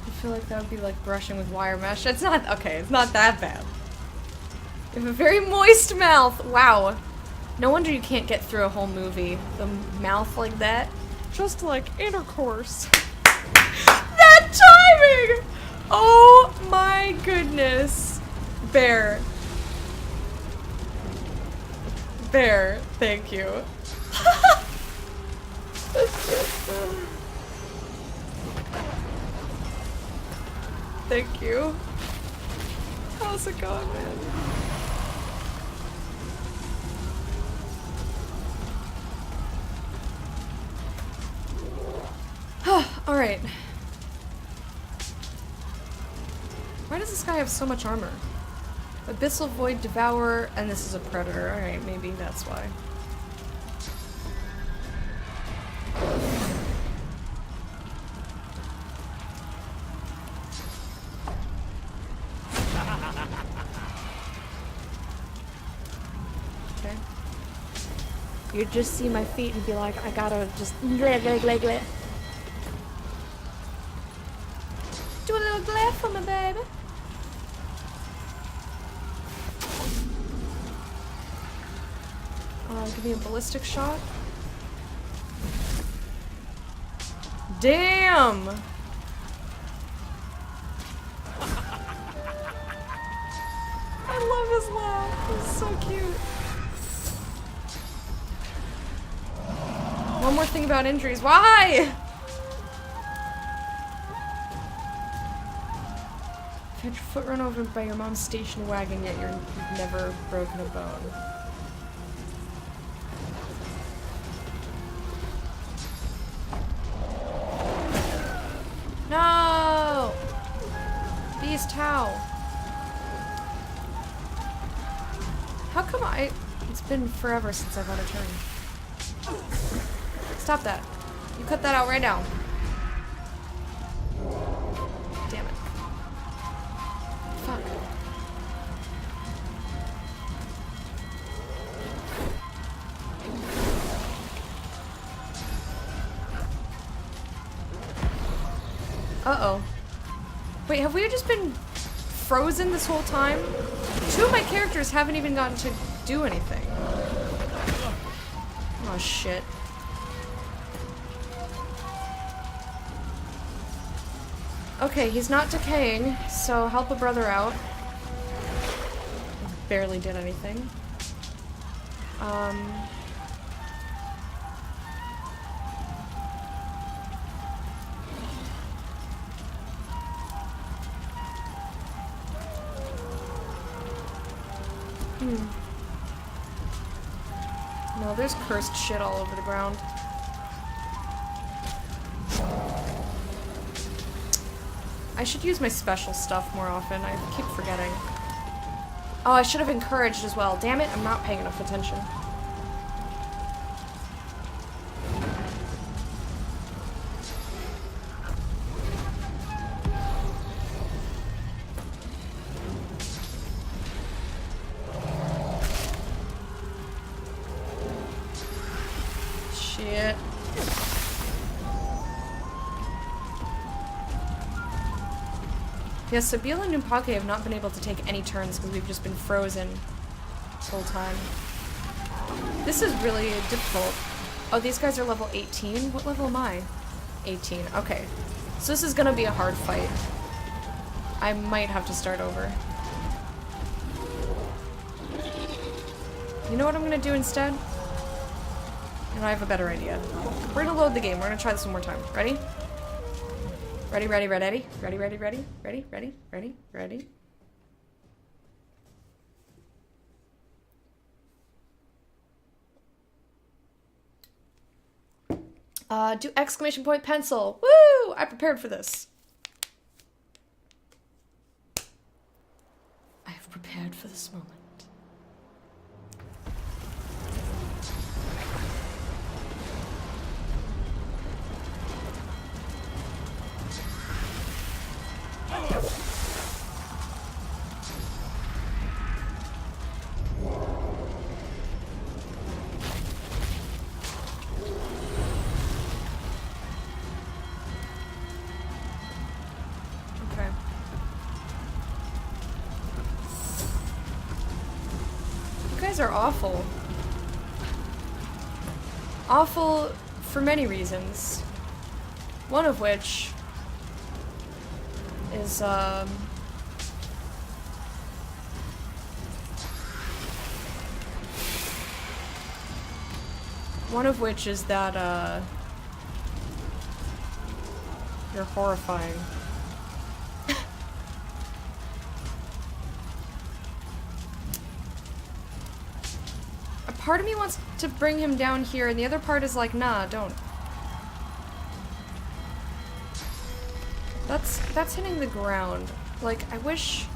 I feel like that would be like brushing with wire mesh. It's not, okay, it's not that bad. You have a very moist mouth. Wow. No wonder you can't get through a whole movie. The mouth like that. Just like intercourse. That timing! Oh my goodness. Bear. Bear, thank you. Thank you. How's it going, man? Alright. Why does this guy have so much armor? Abyssal Void Devourer, and this is a Predator. Alright, maybe that's why. Okay. You'd just see my feet and be like, I gotta just gleh. Do a little glare for me, baby. Give me a ballistic shot. Damn! I love his laugh. It's so cute. One more thing about injuries. Why? You've had your foot run over by your mom's station wagon, yet you've never broken a bone. No! Beast, how? How come it's been forever since I've had a turn. Stop that. You cut that out right now. Damn it. Fuck. Uh-oh. Wait, have we just been frozen this whole time? Two of my characters haven't even gotten to do anything. Oh, shit. Okay, he's not decaying, so help a brother out. Barely did anything. No, there's cursed shit all over the ground. I should use my special stuff more often. I keep forgetting. Oh, I should have encouraged as well. Damn it, I'm not paying enough attention. Shit. Yeah, Sabila and Numpake have not been able to take any turns because we've just been frozen this whole time. This is really difficult. Oh, these guys are level 18? What level am I? 18. Okay. So this is gonna be a hard fight. I might have to start over. You know what I'm gonna do instead? And I have a better idea. We're gonna load the game. We're gonna try this one more time. Ready? Ready, ready, ready, ready, ready, ready, ready, ready, ready, ready. Do exclamation point pencil. Woo! I prepared for this. I have prepared for this moment. Are awful. Awful for many reasons. One of which is, that, you're horrifying. Part of me wants to bring him down here, and the other part is like, nah, don't. That's hitting the ground. Like, I wish...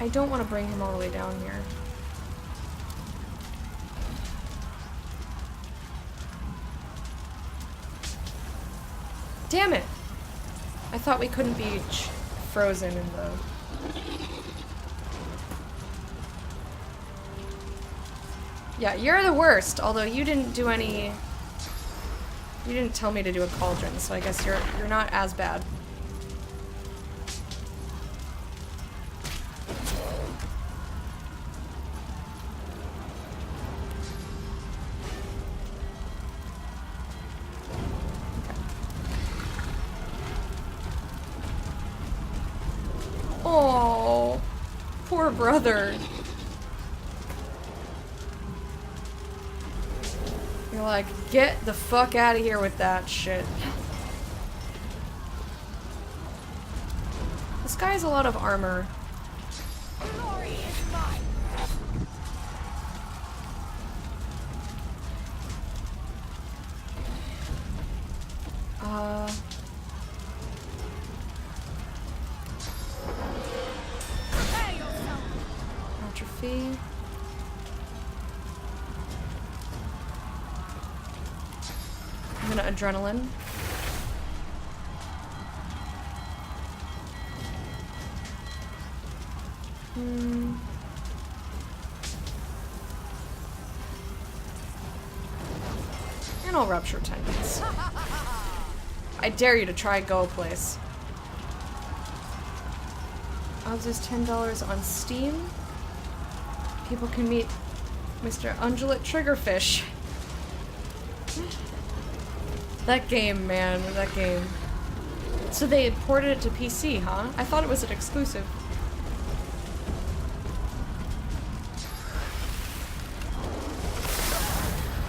I don't want to bring him all the way down here. Damn it! I thought we couldn't be frozen in the... Yeah, you're the worst, although you didn't do any... You didn't tell me to do a cauldron, so I guess you're not as bad. Oh, poor brother. You're like, get the fuck out of here with that shit. This guy has a lot of armor. Glory is mine. Atrophy. adrenaline. And I'll rupture tendons. I dare you to try Go Place. Odds is $10 on Steam. People can meet Mr. Undulate Triggerfish. That game, man, that game. So they had ported it to PC, huh? I thought it was an exclusive.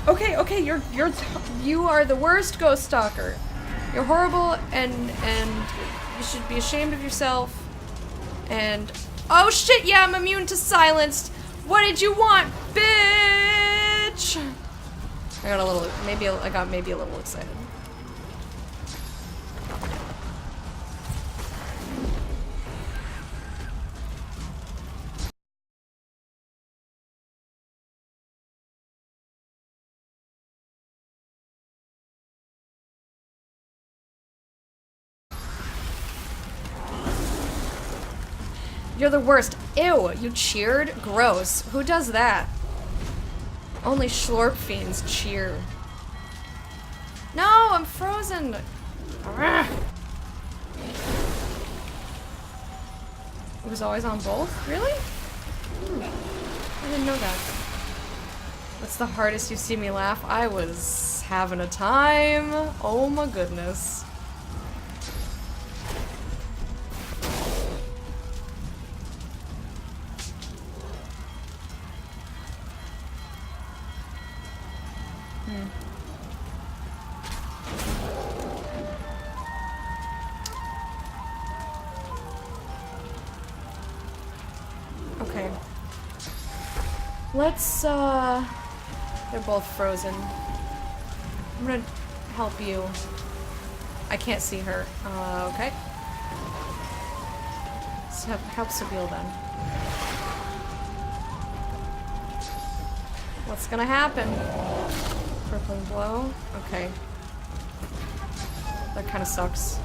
Okay, you are the worst ghost stalker. You're horrible and you should be ashamed of yourself. And oh shit, yeah, I'm immune to silence. What did you want, bitch? I got a little, I got maybe a little excited. You're the worst. Ew, you cheered? Gross. Who does that? Only Schlorp fiends cheer. No, I'm frozen. Arrgh. It was always on both? Really? I didn't know that. What's the hardest you've seen me laugh? I was having a time. Oh my goodness. Okay. Let's, they're both frozen. I'm gonna help you. I can't see her. Okay. Let's help Sabine then. What's gonna happen? Crippling blow? Okay. That kind of sucks.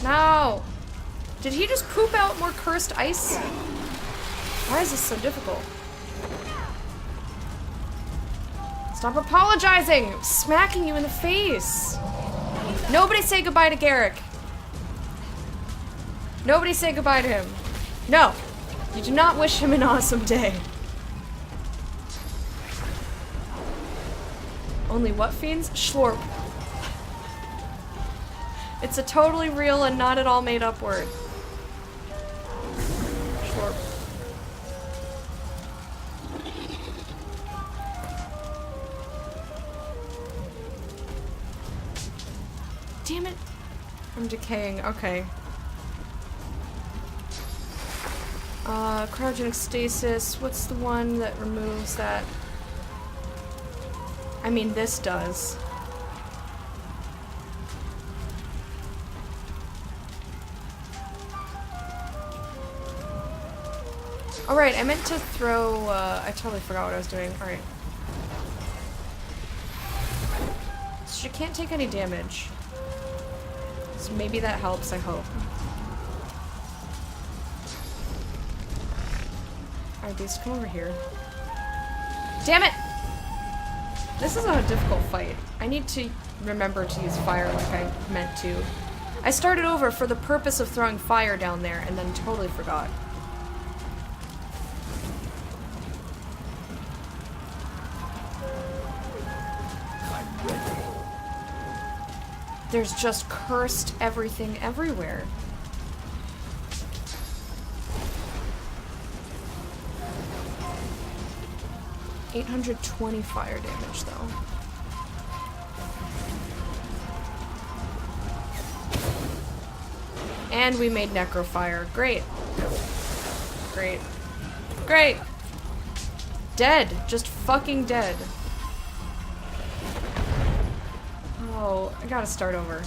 No! Did he just poop out more cursed ice? Why is this so difficult? Stop apologizing! I'm smacking you in the face! Nobody say goodbye to Garrick. Nobody say goodbye to him. No! You do not wish him an awesome day. Only what fiends? Schlorp. It's a totally real and not at all made up word. Schlorp. Damn it. I'm decaying. Okay. Cryogenic stasis. What's the one that removes that? I mean, this does. Alright, I meant to throw, I totally forgot what I was doing. Alright. She can't take any damage. So maybe that helps, I hope. Alright, these come over here. Damn it! This is a difficult fight. I need to remember to use fire like I meant to. I started over for the purpose of throwing fire down there and then totally forgot. There's just cursed everything everywhere. $820 fire damage, though. And we made Necrofire. Great. Great. Great! Dead. Just fucking dead. Oh, I gotta start over.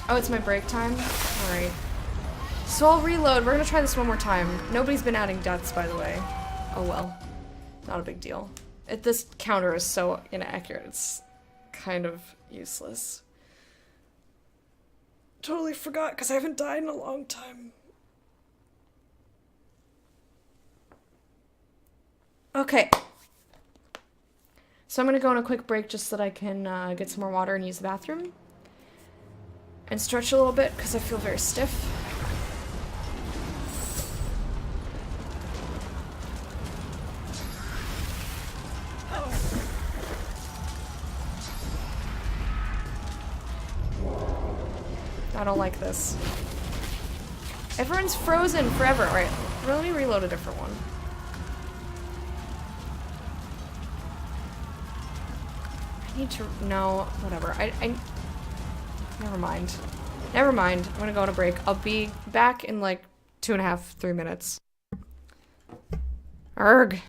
Oh, it's my break time? Alright. So I'll reload. We're gonna try this one more time. Nobody's been adding deaths, by the way. Oh well. Not a big deal. This counter is so inaccurate, it's kind of useless. Totally forgot, because I haven't died in a long time. Okay. So I'm gonna go on a quick break just so that I can get some more water and use the bathroom. And stretch a little bit, because I feel very stiff. I don't like this. Everyone's frozen forever. Alright, let me reload a different one. I need to... No, whatever. Never mind. Never mind. I'm gonna go on a break. I'll be back in like 2.5, 3 minutes. Arrgh.